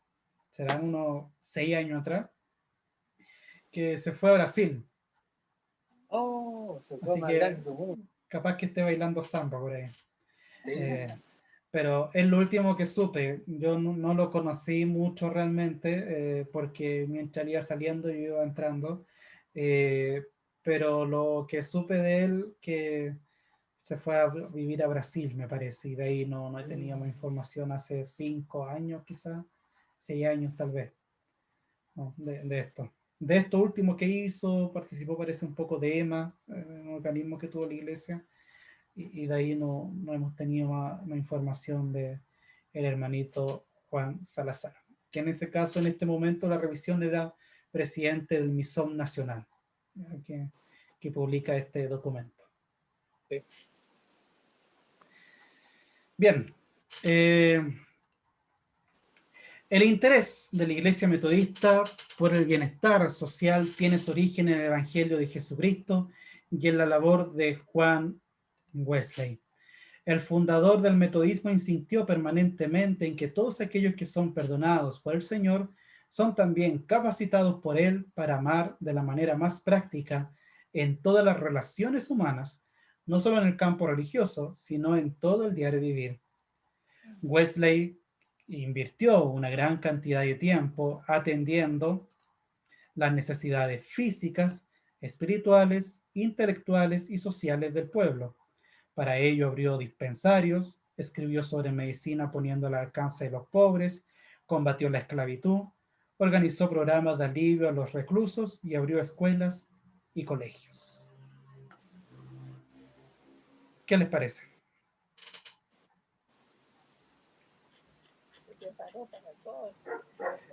serán unos 6 años atrás, que se fue a Brasil. Oh, se fue Así que bailando. capaz que esté bailando samba por ahí. Pero es lo último que supe. Yo no lo conocí mucho realmente, porque mientras iba saliendo yo iba entrando. Pero lo que supe de él, que se fue a vivir a Brasil, me parece, y de ahí no teníamos información hace 5 años, quizás 6 años tal vez, ¿no? de esto. De esto último que hizo, participó, parece, un poco de EMA, un organismo que tuvo la iglesia, y de ahí no hemos tenido más información de el hermanito Juan Salazar, que en ese caso, en este momento, la revisión era presidente del MISOM Nacional, que publica este documento. Sí. Bien, el interés de la Iglesia Metodista por el bienestar social tiene su origen en el Evangelio de Jesucristo y en la labor de Juan Wesley. El fundador del metodismo insistió permanentemente en que todos aquellos que son perdonados por el Señor son también capacitados por Él para amar de la manera más práctica en todas las relaciones humanas, no solo en el campo religioso, sino en todo el diario vivir. Wesley invirtió una gran cantidad de tiempo atendiendo las necesidades físicas, espirituales, intelectuales y sociales del pueblo. Para ello abrió dispensarios, escribió sobre medicina poniéndola al alcance de los pobres, combatió la esclavitud, organizó programas de alivio a los reclusos y abrió escuelas y colegios. ¿Qué les parece?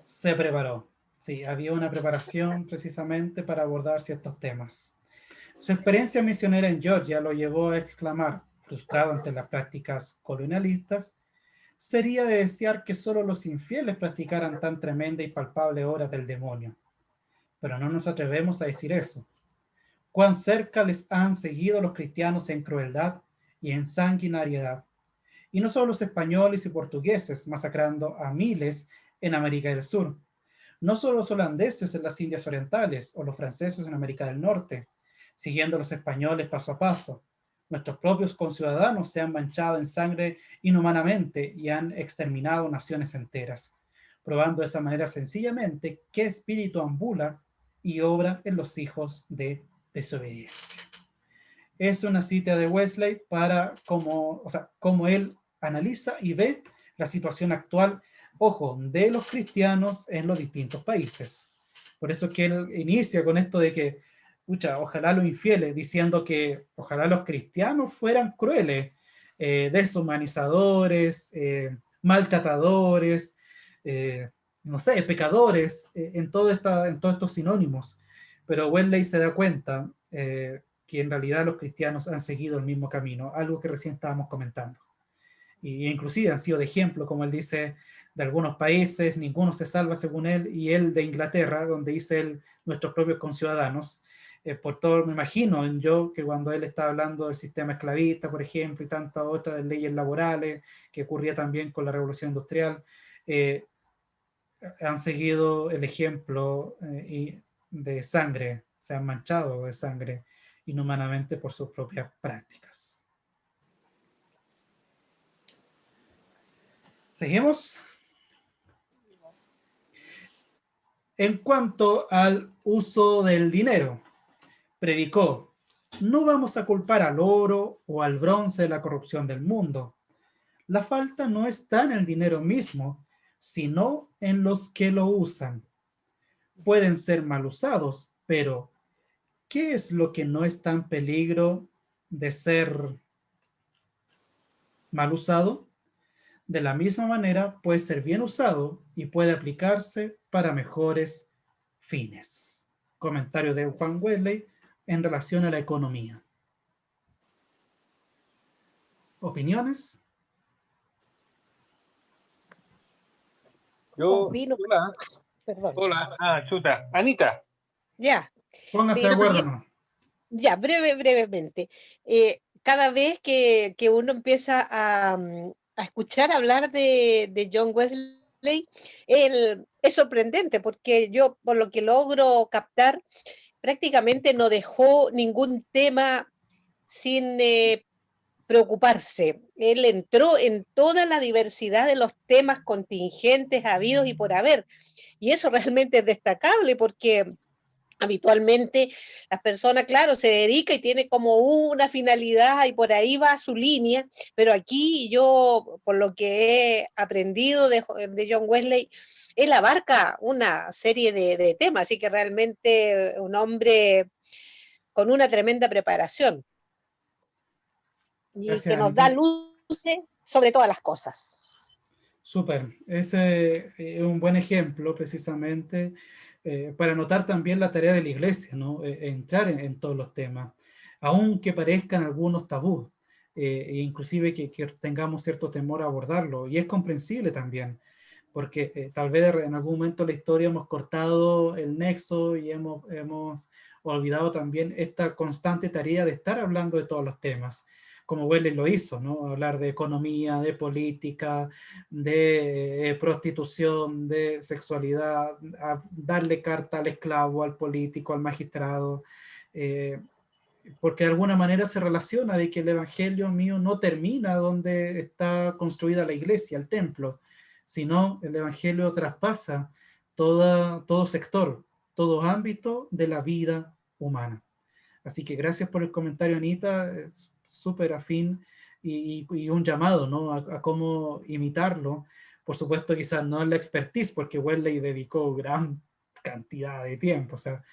Se preparó. Sí, había una preparación precisamente para abordar ciertos temas. Su experiencia misionera en Georgia lo llevó a exclamar, frustrado ante las prácticas colonialistas: sería de desear que solo los infieles practicaran tan tremenda y palpable obra del demonio. Pero no nos atrevemos a decir eso. Cuán cerca les han seguido los cristianos en crueldad y en sanguinariedad. Y no solo los españoles y portugueses masacrando a miles en América del Sur, no solo los holandeses en las Indias Orientales o los franceses en América del Norte, siguiendo a los españoles paso a paso. Nuestros propios conciudadanos se han manchado en sangre inhumanamente y han exterminado naciones enteras, probando de esa manera sencillamente qué espíritu ambula y obra en los hijos de desobediencia. Es una cita de Wesley para cómo él analiza y ve la situación actual, ojo, de los cristianos en los distintos países. Por eso que él inicia con esto de que, ojalá los infieles, diciendo que ojalá los cristianos fueran crueles, deshumanizadores, maltratadores, no sé, pecadores, en todos estos sinónimos. Pero Wesley se da cuenta que en realidad los cristianos han seguido el mismo camino, algo que recién estábamos comentando. Y inclusive han sido de ejemplo, como él dice, de algunos países, ninguno se salva según él, y él de Inglaterra, donde dice él, nuestros propios conciudadanos. Por todo, me imagino yo, que cuando él está hablando del sistema esclavista, por ejemplo, y tantas otras leyes laborales, que ocurría también con la Revolución Industrial, han seguido el ejemplo de sangre, se han manchado de sangre inhumanamente por sus propias prácticas. ¿Seguimos? En cuanto al uso del dinero, predicó No vamos a culpar al oro o al bronce de la corrupción del mundo. La falta no está en el dinero mismo, sino en los que lo usan. Pueden ser mal usados, pero ¿qué es lo que no está en peligro de ser mal usado? De la misma manera, puede ser bien usado y puede aplicarse para mejores fines. Comentario de Juan Wesley en relación a la economía. ¿Opiniones? Yo, Opino, hola, perdón. hola, chuta, Anita. Ya, Póngase de pero acuerdo, ¿no? ya, brevemente. Cada vez que uno empieza a escuchar hablar de John Wesley, es sorprendente porque yo, por lo que logro captar, prácticamente no dejó ningún tema sin preocuparse. Él entró en toda la diversidad de los temas contingentes habidos y por haber. Y eso realmente es destacable porque habitualmente las personas, claro, se dedica y tiene como una finalidad y por ahí va su línea, pero aquí yo, por lo que he aprendido de John Wesley, él abarca una serie de temas, así que realmente un hombre con una tremenda preparación y Gracias, que nos da Anita. luces sobre todas las cosas. Súper. Ese es un buen ejemplo precisamente para notar también la tarea de la iglesia, ¿no? Entrar en todos los temas, aunque parezcan algunos tabús, e inclusive que tengamos cierto temor a abordarlo. Y es comprensible también, porque tal vez en algún momento de la historia hemos cortado el nexo y hemos olvidado también esta constante tarea de estar hablando de todos los temas, como Wesley lo hizo, ¿no? Hablar de economía, de política, de prostitución, de sexualidad, darle carta al esclavo, al político, al magistrado, porque de alguna manera se relaciona de que el evangelio mío no termina donde está construida la iglesia, el templo, sino el evangelio traspasa todo sector, todo ámbito de la vida humana. Así que gracias por el comentario, Anita, es súper afín y un llamado, ¿no? A cómo imitarlo. Por supuesto, quizás no en la expertise, porque Wesley dedicó gran cantidad de tiempo. O sea,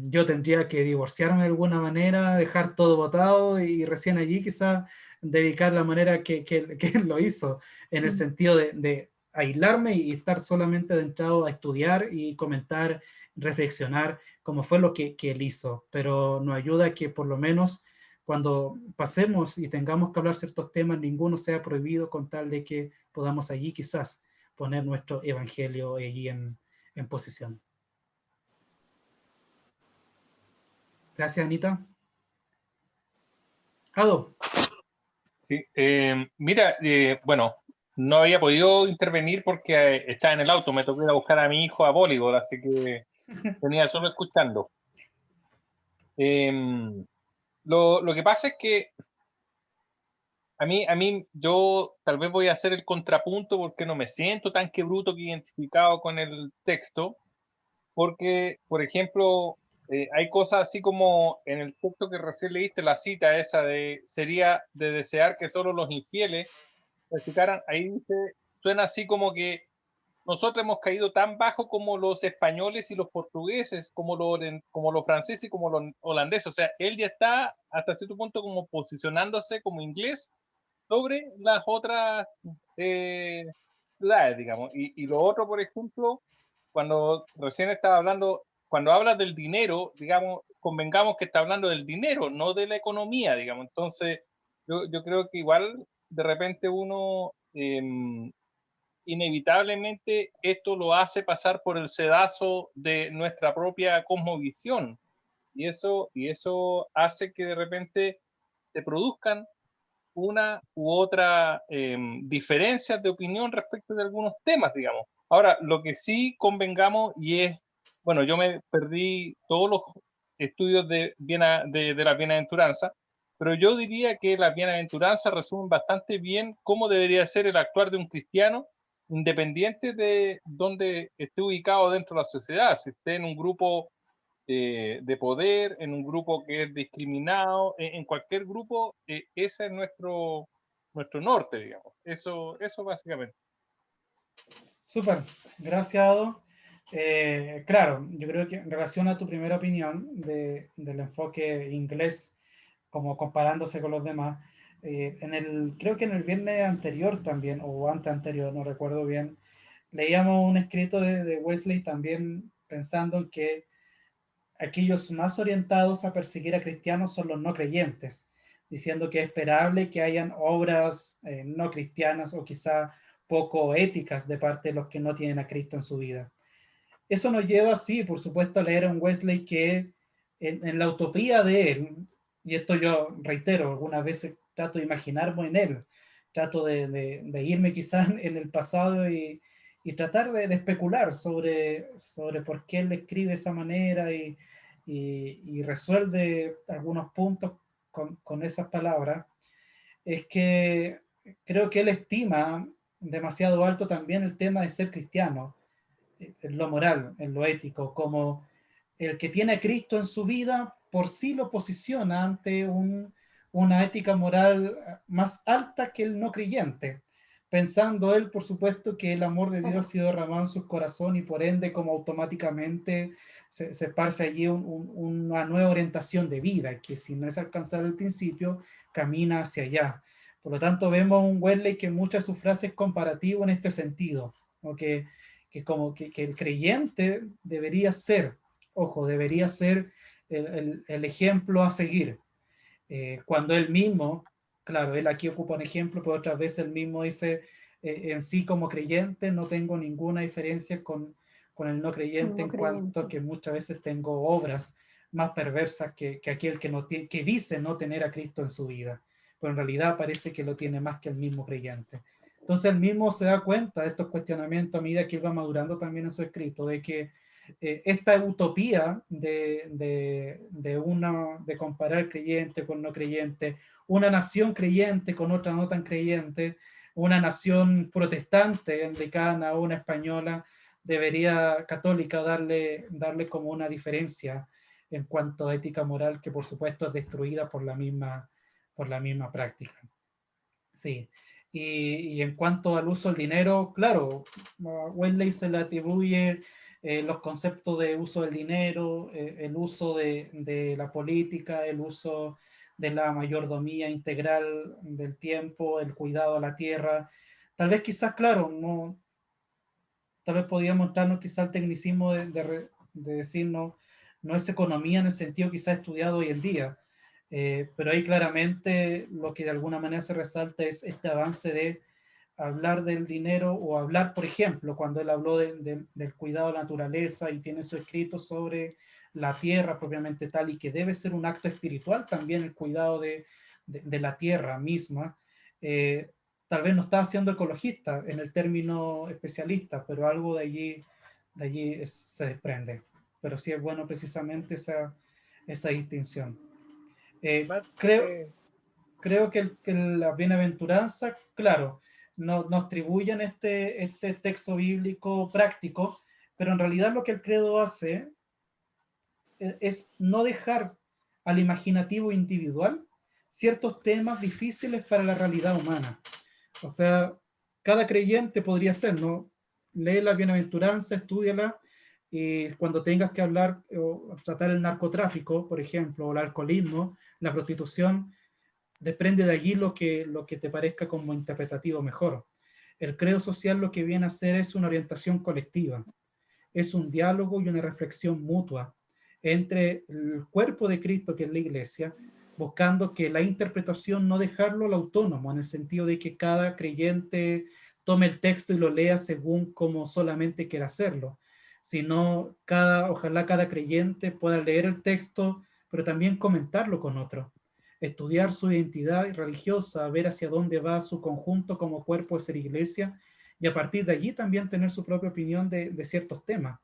yo tendría que divorciarme de alguna manera, dejar todo botado y recién allí quizás dedicar la manera que él lo hizo, en el sentido de aislarme y estar solamente adentrado a estudiar y comentar, reflexionar, como fue lo que él hizo, pero nos ayuda a que por lo menos cuando pasemos y tengamos que hablar ciertos temas, ninguno sea prohibido con tal de que podamos allí quizás poner nuestro evangelio allí en posición. Gracias, Anita. Ado. Sí, mira, bueno, no había podido intervenir porque estaba en el auto, me tocó ir a buscar a mi hijo a voleibol, así que venía solo escuchando. Lo que pasa es que a mí, yo tal vez voy a hacer el contrapunto porque no me siento tan que bruto que identificado con el texto, porque, por ejemplo, hay cosas así como en el texto que recién leíste, la cita esa sería de desear que solo los infieles practicaran, ahí dice, suena así como que nosotros hemos caído tan bajo como los españoles y los portugueses, como los franceses y como los holandeses. O sea, él ya está hasta cierto punto como posicionándose como inglés sobre las otras ciudades, digamos. Y lo otro, por ejemplo, cuando recién estaba hablando, cuando habla del dinero, digamos, convengamos que está hablando del dinero, no de la economía, digamos. Entonces, yo creo que igual de repente uno inevitablemente esto lo hace pasar por el sedazo de nuestra propia cosmovisión y eso hace que de repente se produzcan una u otra diferencias de opinión respecto de algunos temas, digamos. Ahora, lo que sí convengamos y es, bueno, yo me perdí todos los estudios de la bienaventuranza, pero yo diría que las bienaventuranzas resumen bastante bien cómo debería ser el actuar de un cristiano independiente de dónde esté ubicado dentro de la sociedad, si esté en un grupo de poder, en un grupo que es discriminado, en cualquier grupo, ese es nuestro norte, digamos. Eso básicamente. Súper, gracias, Ado. Claro, yo creo que en relación a tu primera opinión del enfoque inglés, como comparándose con los demás, creo que en el viernes anterior también, o antes anterior, no recuerdo bien, leíamos un escrito de Wesley también pensando en que aquellos más orientados a perseguir a cristianos son los no creyentes, diciendo que es esperable que hayan obras no cristianas o quizá poco éticas de parte de los que no tienen a Cristo en su vida. Eso nos lleva, sí, por supuesto, a leer a un Wesley que en la utopía de él, y esto yo reitero, algunas veces trato de imaginarme en él, trato de irme quizás en el pasado y tratar de especular sobre por qué él escribe de esa manera y resuelve algunos puntos con esas palabras, es que creo que él estima demasiado alto también el tema de ser cristiano, en lo moral, en lo ético, como el que tiene a Cristo en su vida por sí lo posiciona ante una ética moral más alta que el no creyente, pensando él, por supuesto, que el amor de Dios ha sido derramado en su corazón y por ende como automáticamente se esparce allí una nueva orientación de vida, que si no es alcanzar el principio, camina hacia allá. Por lo tanto, vemos un Wesley que muchas de sus frases es comparativo en este sentido, ¿no? que el creyente debería ser, ojo, debería ser el ejemplo a seguir. Cuando él mismo, claro, él aquí ocupa un ejemplo, pero otras veces él mismo dice, en sí como creyente no tengo ninguna diferencia con el no creyente en cuanto a que muchas veces tengo obras más perversas que aquel que dice no tener a Cristo en su vida, pero en realidad parece que lo tiene más que el mismo creyente. Entonces él mismo se da cuenta de estos cuestionamientos a medida que él va madurando también en su escrito, de que esta utopía de comparar creyente con no creyente, una nación creyente con otra no tan creyente, una nación protestante, anglicana o una española, debería católica darle como una diferencia en cuanto a ética moral que por supuesto es destruida por la misma práctica. Sí. Y en cuanto al uso del dinero, claro, a Wesley se le atribuye los conceptos de uso del dinero, el uso de la política, el uso de la mayordomía integral del tiempo, el cuidado a la tierra. Tal vez quizás, claro, no, tal vez podría mostrarnos quizás el tecnicismo de decir no es economía en el sentido quizás estudiado hoy en día, pero ahí claramente lo que de alguna manera se resalta es este avance de hablar del dinero o hablar, por ejemplo, cuando él habló del cuidado de la naturaleza y tiene su escrito sobre la tierra propiamente tal y que debe ser un acto espiritual también el cuidado de la tierra misma, tal vez no estaba siendo ecologista en el término especialista, pero algo de allí se desprende. Pero sí es bueno precisamente esa distinción. Creo que la bienaventuranza, claro, nos atribuyen este texto bíblico práctico, pero en realidad lo que el credo hace es no dejar al imaginativo individual ciertos temas difíciles para la realidad humana. O sea, cada creyente podría ser, ¿no? Lee la bienaventuranza, estúdiala, y cuando tengas que hablar o tratar el narcotráfico, por ejemplo, o el alcoholismo, la prostitución, depende de allí lo que te parezca como interpretativo mejor. El credo social lo que viene a hacer es una orientación colectiva, es un diálogo y una reflexión mutua entre el cuerpo de Cristo, que es la iglesia, buscando que la interpretación no dejarlo al autónomo, en el sentido de que cada creyente tome el texto y lo lea según como solamente quiera hacerlo, sino ojalá cada creyente pueda leer el texto, pero también comentarlo con otro, estudiar su identidad religiosa, ver hacia dónde va su conjunto como cuerpo de ser iglesia, y a partir de allí también tener su propia opinión de ciertos temas.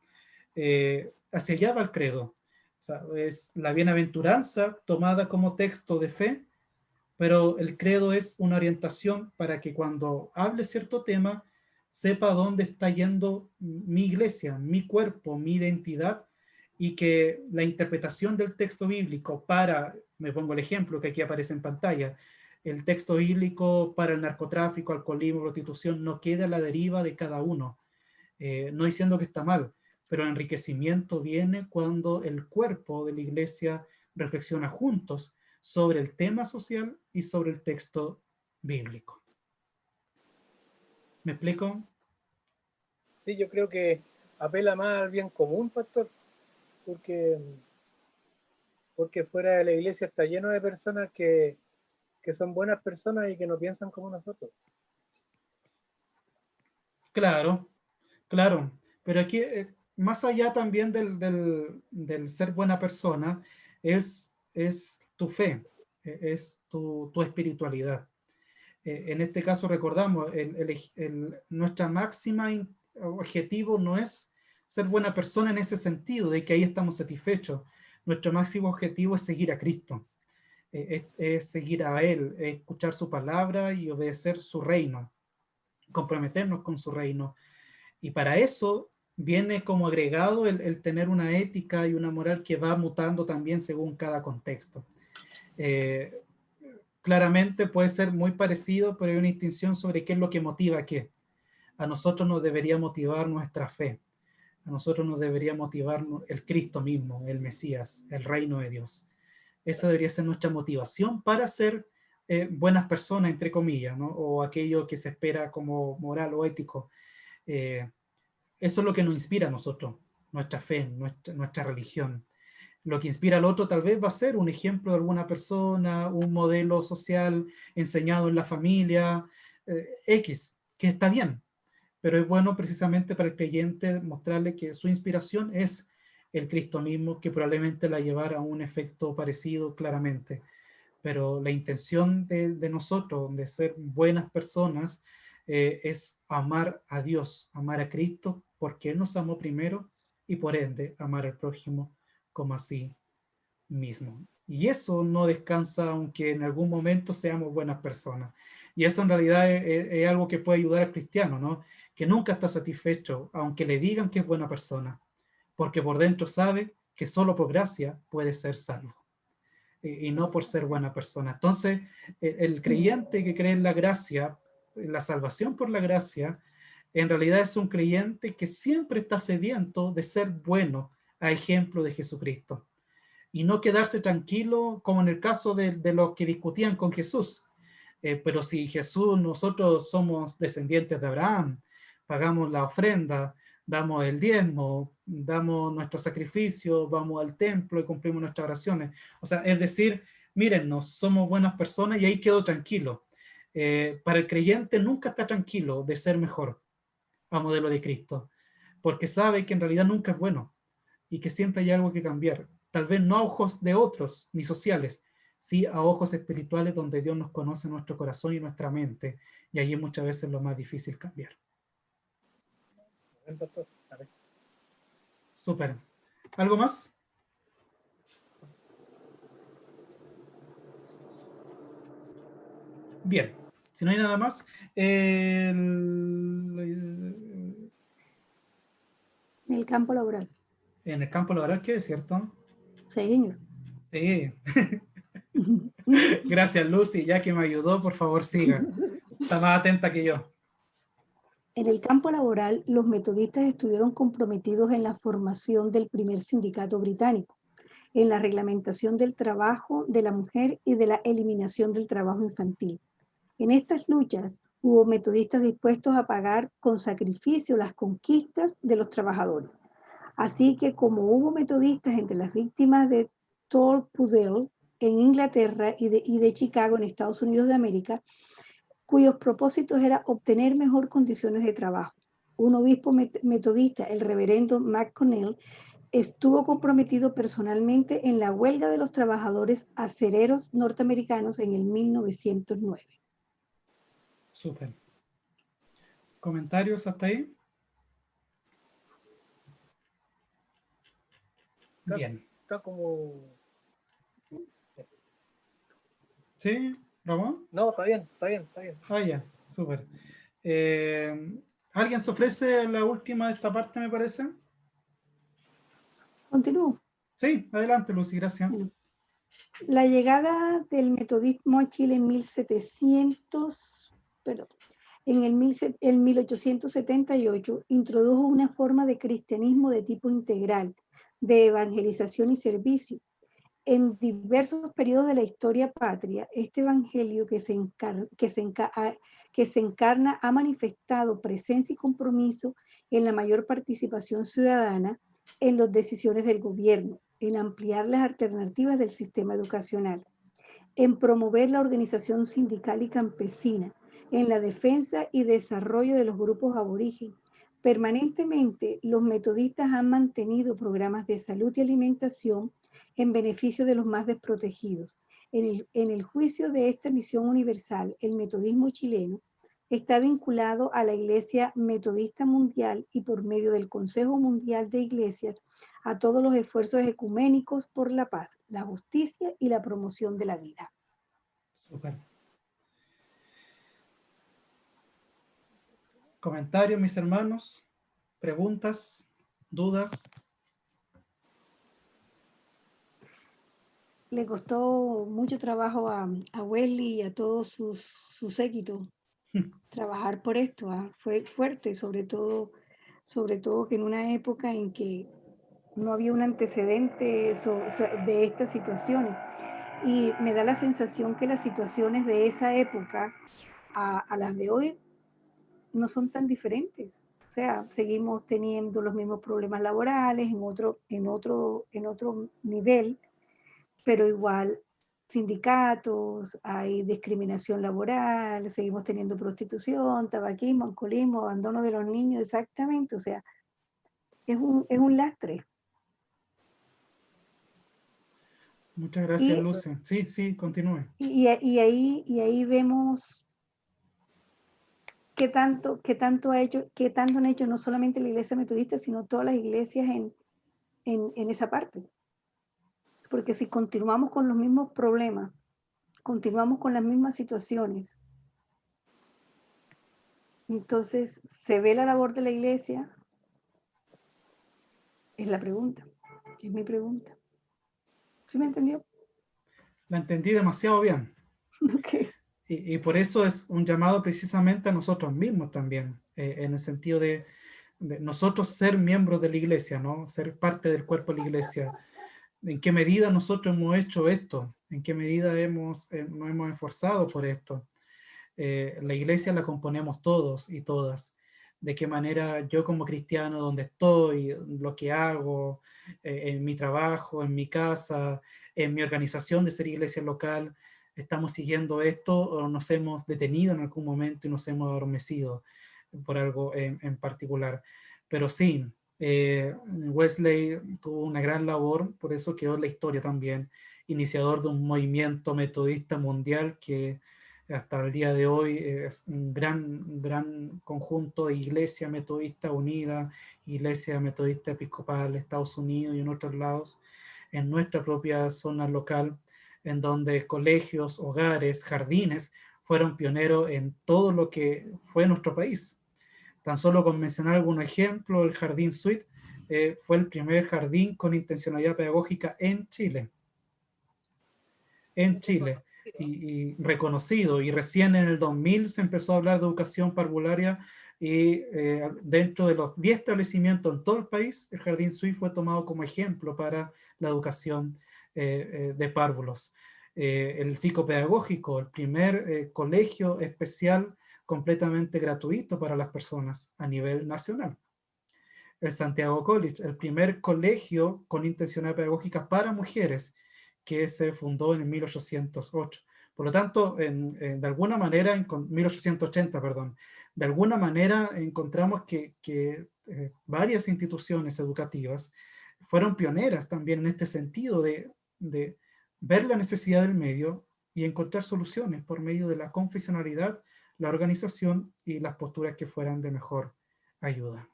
Hacia allá va el credo. O sea, es la bienaventuranza tomada como texto de fe, pero el credo es una orientación para que cuando hable cierto tema, sepa dónde está yendo mi iglesia, mi cuerpo, mi identidad, y que la interpretación del texto bíblico para, me pongo el ejemplo que aquí aparece en pantalla, el texto bíblico para el narcotráfico, alcoholismo, prostitución, no queda a la deriva de cada uno. No diciendo que está mal, pero el enriquecimiento viene cuando el cuerpo de la iglesia reflexiona juntos sobre el tema social y sobre el texto bíblico. ¿Me explico? Sí, yo creo que apela más al bien común, pastor, porque fuera de la iglesia está lleno de personas que son buenas personas y que no piensan como nosotros. Claro, claro. Pero aquí, más allá también del ser buena persona, es tu fe, es tu espiritualidad. En este caso recordamos, nuestra máxima objetivo no es ser buena persona en ese sentido, de que ahí estamos satisfechos. Nuestro máximo objetivo es seguir a Cristo, es seguir a Él, es escuchar su palabra y obedecer su reino, comprometernos con su reino. Y para eso viene como agregado el tener una ética y una moral que va mutando también según cada contexto. Claramente puede ser muy parecido, pero hay una distinción sobre qué es lo que motiva a qué. A nosotros nos debería motivar nuestra fe. A nosotros nos debería motivar el Cristo mismo, el Mesías, el reino de Dios. Esa debería ser nuestra motivación para ser buenas personas, entre comillas, ¿no? O aquello que se espera como moral o ético. Eso es lo que nos inspira a nosotros, nuestra fe, nuestra religión. Lo que inspira al otro tal vez va a ser un ejemplo de alguna persona, un modelo social enseñado en la familia, X, que está bien, pero es bueno precisamente para el creyente mostrarle que su inspiración es el Cristo mismo, que probablemente la llevará a un efecto parecido claramente. Pero la intención de nosotros, de ser buenas personas, es amar a Dios, amar a Cristo, porque Él nos amó primero y por ende amar al prójimo como así mismo. Y eso no descansa aunque en algún momento seamos buenas personas. Y eso en realidad es algo que puede ayudar al cristiano, ¿no? Que nunca está satisfecho, aunque le digan que es buena persona, porque por dentro sabe que solo por gracia puede ser salvo, y no por ser buena persona. Entonces, el creyente que cree en la gracia, en la salvación por la gracia, en realidad es un creyente que siempre está sediento de ser bueno, a ejemplo de Jesucristo. Y no quedarse tranquilo como en el caso de los que discutían con Jesús. Pero si Jesús, nosotros somos descendientes de Abraham, pagamos la ofrenda, damos el diezmo, damos nuestro sacrificio, vamos al templo y cumplimos nuestras oraciones. O sea, es decir, mírennos, somos buenas personas y ahí quedo tranquilo. Para el creyente nunca está tranquilo de ser mejor a modelo de Cristo, porque sabe que en realidad nunca es bueno y que siempre hay algo que cambiar. Tal vez no a ojos de otros ni sociales, sí a ojos espirituales donde Dios nos conoce nuestro corazón y nuestra mente, y allí muchas veces es lo más difícil cambiar. Súper. ¿Algo más? Bien, si no hay nada más, En el campo laboral. en el campo laboral, ¿qué es cierto? Sí, señor. Sí. Gracias, Lucy, ya que me ayudó, por favor, siga. Está más atenta que yo. En el campo laboral, los metodistas estuvieron comprometidos en la formación del primer sindicato británico, en la reglamentación del trabajo de la mujer y de la eliminación del trabajo infantil. En estas luchas hubo metodistas dispuestos a pagar con sacrificio las conquistas de los trabajadores. Así que como hubo metodistas entre las víctimas de Torpudell en Inglaterra y de Chicago en Estados Unidos de América, cuyos propósitos era obtener mejor condiciones de trabajo. Un obispo metodista, el reverendo McConnell, estuvo comprometido personalmente en la huelga de los trabajadores acereros norteamericanos en el 1909. Súper. ¿Comentarios hasta ahí? Bien. Está como... ¿Sí, Ramón? No, está bien, está bien, está bien. Ah, ya, súper. ¿Alguien se ofrece la última de esta parte, me parece? Continúo. Sí, adelante, Lucy, gracias. Bueno, la llegada del metodismo a Chile en 1700, perdón, en 1878 introdujo una forma de cristianismo de tipo integral, de evangelización y servicio. En diversos periodos de la historia patria, este evangelio que se encarna ha manifestado presencia y compromiso en la mayor participación ciudadana en las decisiones del gobierno, en ampliar las alternativas del sistema educacional, en promover la organización sindical y campesina, en la defensa y desarrollo de los grupos aborígenes. Permanentemente, los metodistas han mantenido programas de salud y alimentación en beneficio de los más desprotegidos. En el juicio de esta misión universal, el metodismo chileno está vinculado a la Iglesia Metodista Mundial y por medio del Consejo Mundial de Iglesias a todos los esfuerzos ecuménicos por la paz, la justicia y la promoción de la vida. Super. ¿Comentarios, mis hermanos? ¿Preguntas? ¿Dudas? Le costó mucho trabajo a Wesley y a todos sus séquitos trabajar por esto. Fue fuerte, sobre todo que en una época en que no había un antecedente de estas situaciones. Y me da la sensación que las situaciones de esa época a las de hoy no son tan diferentes. O sea, seguimos teniendo los mismos problemas laborales en otro nivel, pero igual sindicatos, hay discriminación laboral, seguimos teniendo prostitución, tabaquismo, alcoholismo, abandono de los niños, exactamente. O sea, es un lastre. Muchas gracias, Lucy. Sí, continúe. Y ahí vemos qué tanto han hecho no solamente la iglesia metodista, sino todas las iglesias en esa parte. Porque si continuamos con los mismos problemas, continuamos con las mismas situaciones, entonces, ¿se ve la labor de la iglesia? Es la pregunta, es mi pregunta. ¿Sí me entendió? La entendí demasiado bien. Okay. Y por eso es un llamado precisamente a nosotros mismos también, en el sentido de nosotros ser miembros de la iglesia, ¿no? Ser parte del cuerpo de la iglesia. ¿En qué medida nosotros hemos hecho esto? ¿En qué medida nos hemos esforzado por esto? La iglesia la componemos todos y todas. De qué manera yo como cristiano, donde estoy, lo que hago, en mi trabajo, en mi casa, en mi organización de ser iglesia local, estamos siguiendo esto o nos hemos detenido en algún momento y nos hemos adormecido por algo en particular. Pero sí, Wesley tuvo una gran labor, por eso quedó en la historia también, iniciador de un movimiento metodista mundial que hasta el día de hoy es un gran conjunto de iglesia metodista unida, iglesia metodista episcopal, Estados Unidos y en otros lados, en nuestra propia zona local, en donde colegios, hogares, jardines fueron pioneros en todo lo que fue nuestro país. Tan solo con mencionar algún ejemplo, el Jardín Suite fue el primer jardín con intencionalidad pedagógica en Chile. Y reconocido, y recién en el 2000 se empezó a hablar de educación parvularia y dentro de los 10 establecimientos en todo el país, el Jardín Suite fue tomado como ejemplo para la educación de párvulos. El psicopedagógico, el primer colegio especial completamente gratuito para las personas a nivel nacional. El Santiago College, el primer colegio con intencionalidad pedagógica para mujeres, que se fundó en 1808. Por lo tanto, de alguna manera, en 1880, perdón, de alguna manera encontramos que varias instituciones educativas fueron pioneras también en este sentido de ver la necesidad del medio y encontrar soluciones por medio de la confesionalidad, la organización y las posturas que fueran de mejor ayuda.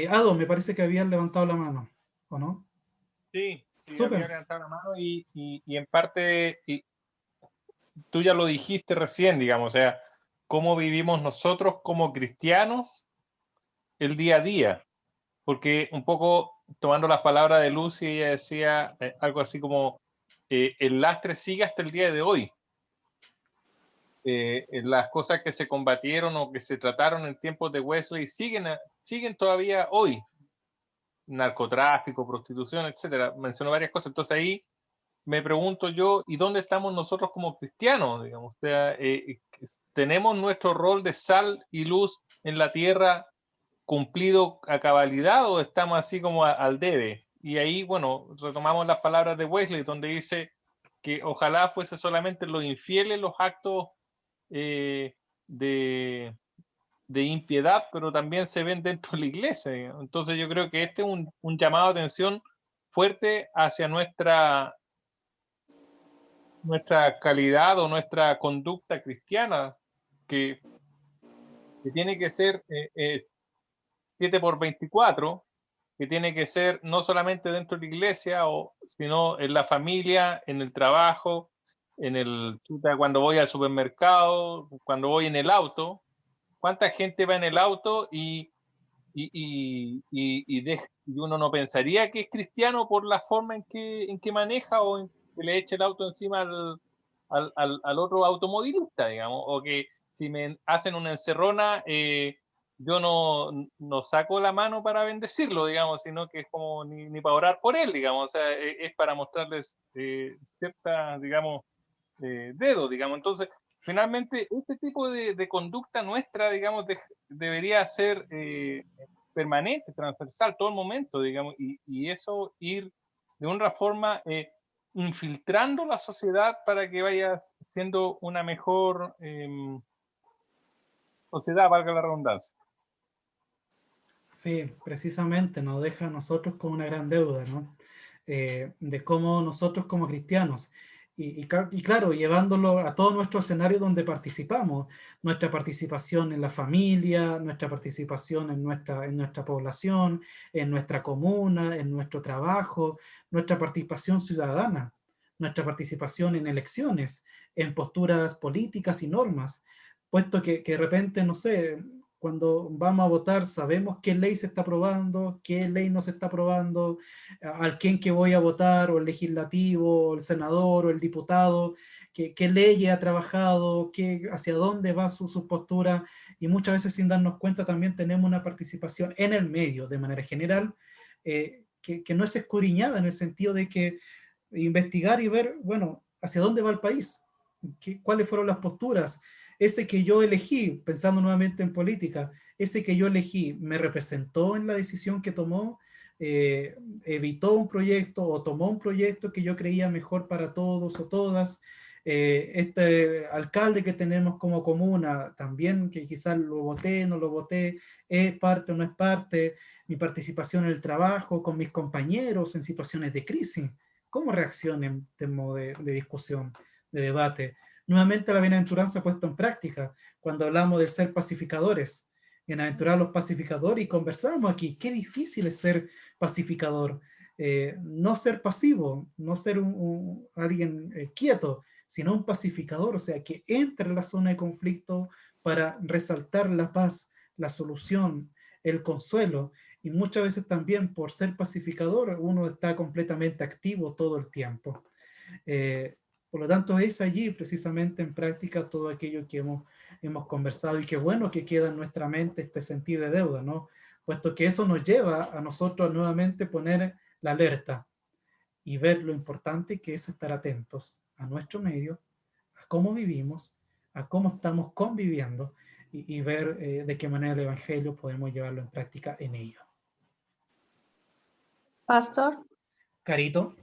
Ado, me parece que habían levantado la mano, ¿o no? Sí, Súper. había levantado la mano y en parte tú ya lo dijiste recién, digamos, o sea, cómo vivimos nosotros como cristianos el día a día. porque un poco tomando las palabras de Lucy, ella decía algo así como, el lastre sigue hasta el día de hoy. Las cosas que se combatieron o que se trataron en tiempos de Wesley siguen todavía hoy. Narcotráfico, prostitución, etcétera. Mencionó varias cosas. Entonces ahí me pregunto yo, ¿y dónde estamos nosotros como cristianos? Digamos, o sea, ¿tenemos nuestro rol de sal y luz en la tierra cumplido a cabalidad o estamos así como al debe? Y ahí, bueno, retomamos las palabras de Wesley, donde dice que ojalá fuese solamente los infieles los actos de impiedad, pero también se ven dentro de la iglesia. Entonces yo creo que este es un llamado de atención fuerte hacia nuestra calidad o nuestra conducta cristiana, que tiene que ser 7x24, que tiene que ser no solamente dentro de la iglesia, sino en la familia, en el trabajo, cuando voy al supermercado, cuando voy en el auto. ¿Cuánta gente va en el auto y uno no pensaría que es cristiano por la forma en que maneja o en que le eche el auto encima al otro automovilista, digamos? O que si me hacen una encerrona, yo no saco la mano para bendecirlo, digamos, sino que es como ni para orar por él, digamos. O sea, es para mostrarles cierta, digamos, dedo, digamos. Entonces, finalmente, este tipo de conducta nuestra, digamos, debería ser permanente, transversal, todo el momento, digamos, y eso ir de una forma infiltrando la sociedad para que vaya siendo una mejor sociedad, valga la redundancia. Sí, precisamente nos deja a nosotros con una gran deuda, ¿no? De cómo nosotros como cristianos, y claro, llevándolo a todo nuestro escenario donde participamos, nuestra participación en la familia, nuestra participación en nuestra población, en nuestra comuna, en nuestro trabajo, nuestra participación ciudadana, nuestra participación en elecciones, en posturas políticas y normas, puesto que de repente, no sé, cuando vamos a votar sabemos qué ley se está aprobando, qué ley no se está aprobando, al quién que voy a votar, o el legislativo, o el senador, o el diputado, qué ley ha trabajado, hacia dónde va su postura, y muchas veces sin darnos cuenta también tenemos una participación en el medio, de manera general, que no es escudriñada en el sentido de que investigar y ver, bueno, hacia dónde va el país, cuáles fueron las posturas. Ese que yo elegí, pensando nuevamente en política, ese que yo elegí, ¿me representó en la decisión que tomó? ¿Evitó un proyecto o tomó un proyecto que yo creía mejor para todos o todas? Este alcalde que tenemos como comuna, también que quizás lo voté, no lo voté, ¿es parte o no es parte? Mi participación en el trabajo, con mis compañeros en situaciones de crisis, ¿cómo reacciono en temas de discusión, de debate? Nuevamente la bienaventuranza puesta en práctica, cuando hablamos de ser pacificadores, bienaventurar a los pacificadores, y conversamos aquí, qué difícil es ser pacificador, no ser pasivo, no ser alguien quieto, sino un pacificador, o sea, que entre en la zona de conflicto para resaltar la paz, la solución, el consuelo, y muchas veces también por ser pacificador uno está completamente activo todo el tiempo. Por lo tanto, es allí precisamente en práctica todo aquello que hemos conversado, y qué bueno que queda en nuestra mente este sentido de deuda, ¿no? Puesto que eso nos lleva a nosotros nuevamente poner la alerta y ver lo importante que es estar atentos a nuestro medio, a cómo vivimos, a cómo estamos conviviendo, y ver de qué manera el Evangelio podemos llevarlo en práctica en ello. Pastor. Carito.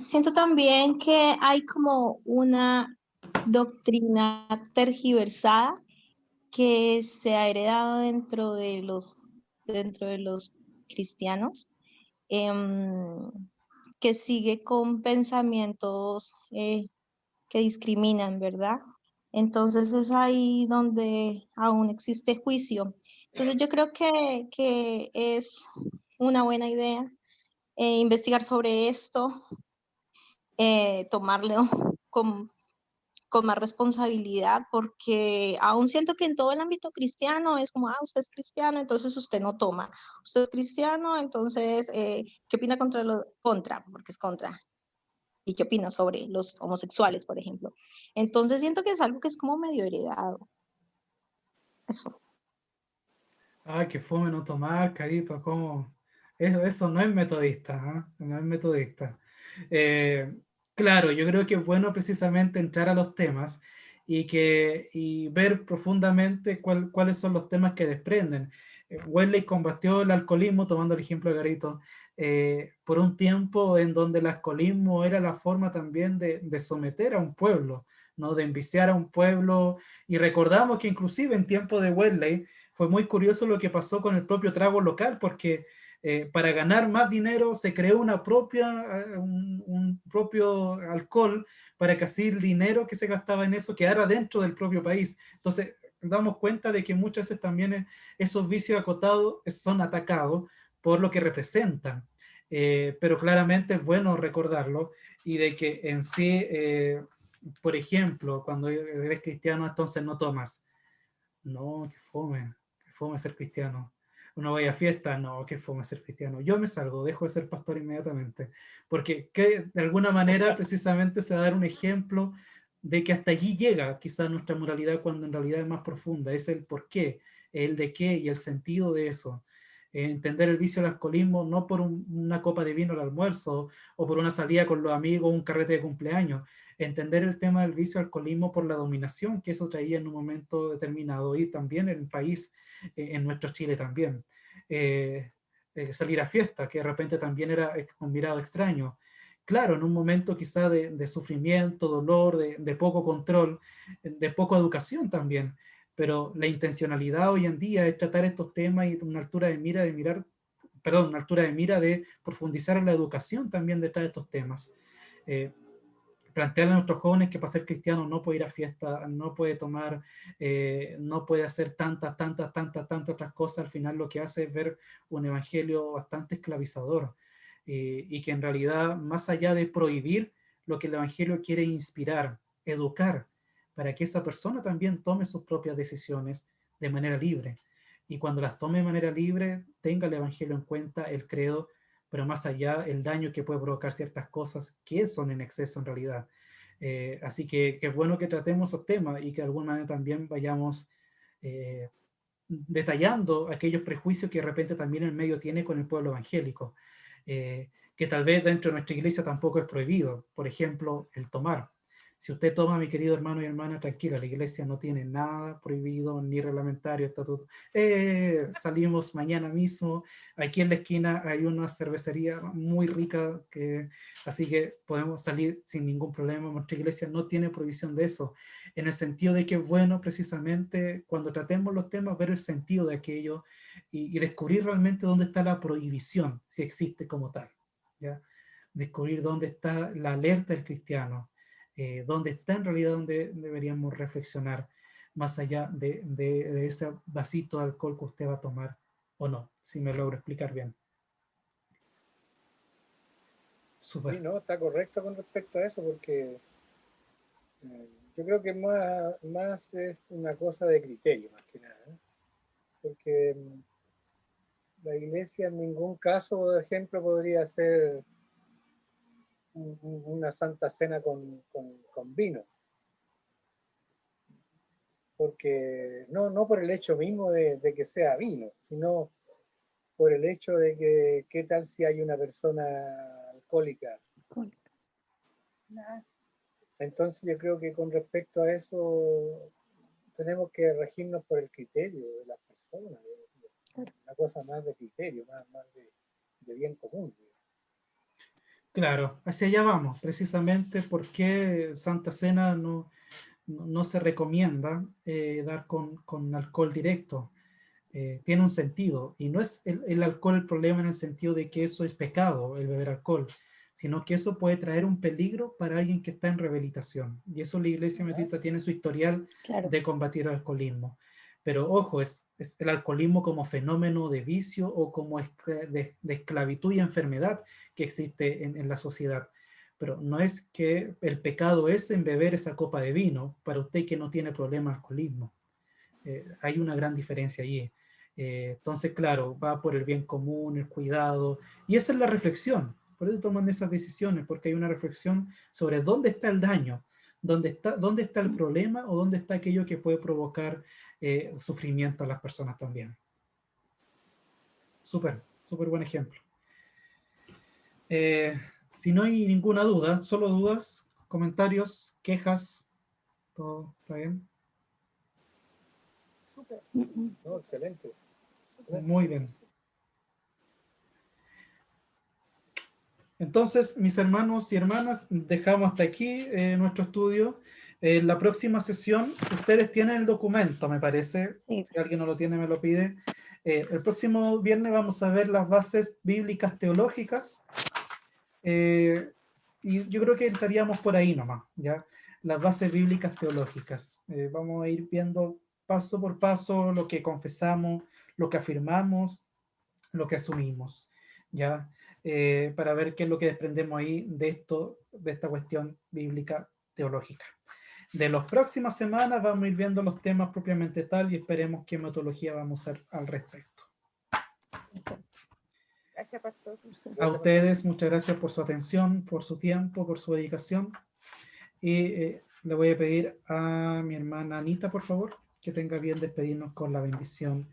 Siento también que hay como una doctrina tergiversada que se ha heredado dentro de los cristianos, que sigue con pensamientos que discriminan, ¿verdad? Entonces es ahí donde aún existe juicio. Entonces yo creo que es una buena idea investigar sobre esto, tomarlo con con más responsabilidad, porque aún siento que en todo el ámbito cristiano es como, usted es cristiano, entonces usted no toma. Usted es cristiano, entonces, ¿qué opina contra? Porque es contra. ¿Y qué opina sobre los homosexuales, por ejemplo? Entonces siento que es algo que es como medio heredado. Eso. Ah, que fome no tomar, carito, ¿cómo? Eso no es metodista, ¿ah? No es metodista. Eh, claro, yo creo que es bueno precisamente entrar a los temas y ver profundamente cuáles son los temas que desprenden. Wesley combatió el alcoholismo, tomando el ejemplo de Garito, por un tiempo en donde el alcoholismo era la forma también de someter a un pueblo, ¿no? De enviciar a un pueblo. Y recordamos que inclusive en tiempo de Wesley, fue muy curioso lo que pasó con el propio trago local, porque para ganar más dinero se creó un propio alcohol para que así el dinero que se gastaba en eso quedara dentro del propio país. Entonces, damos cuenta de que muchas veces también esos vicios acotados son atacados por lo que representan. Pero claramente es bueno recordarlo y de que en sí, por ejemplo, cuando eres cristiano, entonces no tomas. No, qué fome ser cristiano. Uno vaya a fiesta, no, qué fome ser cristiano. Yo me salgo, dejo de ser pastor inmediatamente, porque de alguna manera precisamente se va a dar un ejemplo de que hasta allí llega quizás nuestra moralidad cuando en realidad es más profunda, es el por qué, el de qué y el sentido de eso. Entender el vicio del alcoholismo no por una copa de vino al almuerzo o por una salida con los amigos o un carrete de cumpleaños, entender el tema del vicio alcoholismo por la dominación que eso traía en un momento determinado y también en el país, en nuestro Chile también. Salir a fiesta, que de repente también era un mirado extraño. Claro, en un momento quizá de sufrimiento, dolor, de poco control, de poca educación también, pero la intencionalidad hoy en día es tratar estos temas y una altura de mira una altura de mira de profundizar en la educación también detrás de estos temas. Plantearle a nuestros jóvenes que para ser cristiano no puede ir a fiesta, no puede tomar, no puede hacer tantas otras cosas, al final lo que hace es ver un evangelio bastante esclavizador y que en realidad, más allá de prohibir, lo que el evangelio quiere inspirar, educar, para que esa persona también tome sus propias decisiones de manera libre. Y cuando las tome de manera libre, tenga el evangelio en cuenta, el credo, pero más allá el daño que puede provocar ciertas cosas que son en exceso en realidad. Así que es bueno que tratemos esos temas y que de alguna manera también vayamos detallando aquellos prejuicios que de repente también el medio tiene con el pueblo evangélico, que tal vez dentro de nuestra iglesia tampoco es prohibido. Por ejemplo, el tomar. Si usted toma, mi querido hermano y hermana, tranquila, la iglesia no tiene nada prohibido, ni reglamentario, estatuto. Salimos mañana mismo, aquí en la esquina hay una cervecería muy rica, así que podemos salir sin ningún problema. Nuestra iglesia no tiene prohibición de eso, en el sentido de que es bueno precisamente cuando tratemos los temas ver el sentido de aquello y descubrir realmente dónde está la prohibición, si existe como tal, ¿ya? Descubrir dónde está la alerta del cristiano, dónde está en realidad donde deberíamos reflexionar más allá de ese vasito de alcohol que usted va a tomar o no, si me logro explicar bien. Super. Sí, no, está correcto con respecto a eso, porque yo creo que más es una cosa de criterio, más que nada, ¿eh? Porque la iglesia en ningún caso, por ejemplo, podría hacer una santa cena con vino. Porque no por el hecho mismo de que sea vino, sino por el hecho de que qué tal si hay una persona alcohólica. Entonces yo creo que con respecto a eso tenemos que regirnos por el criterio de las personas, una cosa más de criterio, más de bien común. Claro, hacia allá vamos, precisamente porque Santa Cena no se recomienda dar con alcohol directo. Tiene un sentido, y no es el alcohol el problema en el sentido de que eso es pecado, el beber alcohol, sino que eso puede traer un peligro para alguien que está en rehabilitación, y eso la Iglesia Metodista tiene su historial de combatir el alcoholismo. Pero ojo, es el alcoholismo como fenómeno de vicio o como de esclavitud y enfermedad que existe en la sociedad. pero no es que el pecado es en beber esa copa de vino para usted que no tiene problema de alcoholismo. Hay una gran diferencia allí. Entonces, claro, va por el bien común, el cuidado, y esa es la reflexión. Por eso toman esas decisiones, porque hay una reflexión sobre dónde está el daño, dónde está el problema o dónde está aquello que puede provocar sufrimiento a las personas también. Súper buen ejemplo. Si no hay ninguna duda, solo dudas, comentarios, quejas, todo está bien. Súper. No, excelente. Muy bien. Entonces, mis hermanos y hermanas, dejamos hasta aquí nuestro estudio. En la próxima sesión, ustedes tienen el documento, me parece. Sí. Si alguien no lo tiene, me lo pide. El próximo viernes vamos a ver las bases bíblicas teológicas. Y yo creo que estaríamos por ahí nomás, ¿ya? Las bases bíblicas teológicas. Vamos a ir viendo paso por paso lo que confesamos, lo que afirmamos, lo que asumimos, ¿ya? Para ver qué es lo que desprendemos ahí de esto, de esta cuestión bíblica teológica. De las próximas semanas vamos a ir viendo los temas propiamente tal y esperemos qué metodología vamos a hacer al respecto. Gracias, pastor. A ustedes, muchas gracias por su atención, por su tiempo, por su dedicación. Y le voy a pedir a mi hermana Anita, por favor, que tenga bien despedirnos con la bendición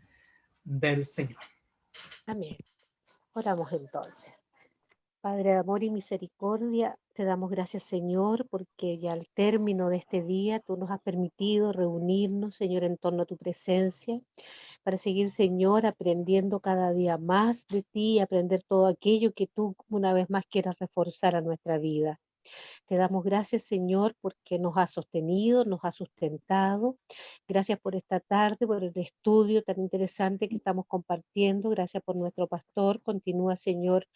del Señor. Amén. Oramos entonces. Padre de amor y misericordia, te damos gracias, Señor, porque ya al término de este día tú nos has permitido reunirnos, Señor, en torno a tu presencia, para seguir, Señor, aprendiendo cada día más de ti, aprender todo aquello que tú una vez más quieras reforzar a nuestra vida. Te damos gracias, Señor, porque nos has sostenido, nos has sustentado. Gracias por esta tarde, por el estudio tan interesante que estamos compartiendo. Gracias por nuestro pastor. Continúa, Señor,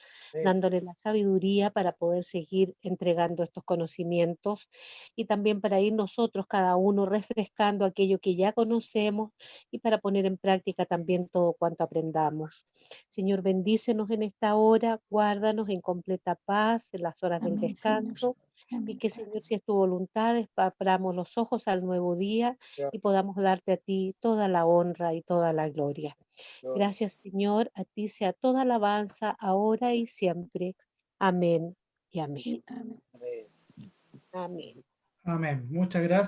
dándole la sabiduría para poder seguir entregando estos conocimientos y también para ir nosotros, cada uno, refrescando aquello que ya conocemos y para poner en práctica también todo cuanto aprendamos. Señor, bendícenos en esta hora, guárdanos en completa paz en las horas del Amén, descanso. Señor. Amén, Y que, Padre. Señor, si es tu voluntad, abramos los ojos al nuevo día y podamos darte a ti toda la honra y toda la gloria. Gracias, Señor, a ti sea toda alabanza, ahora y siempre. Amén y amén. Y amén. Amén. Amén. Muchas gracias.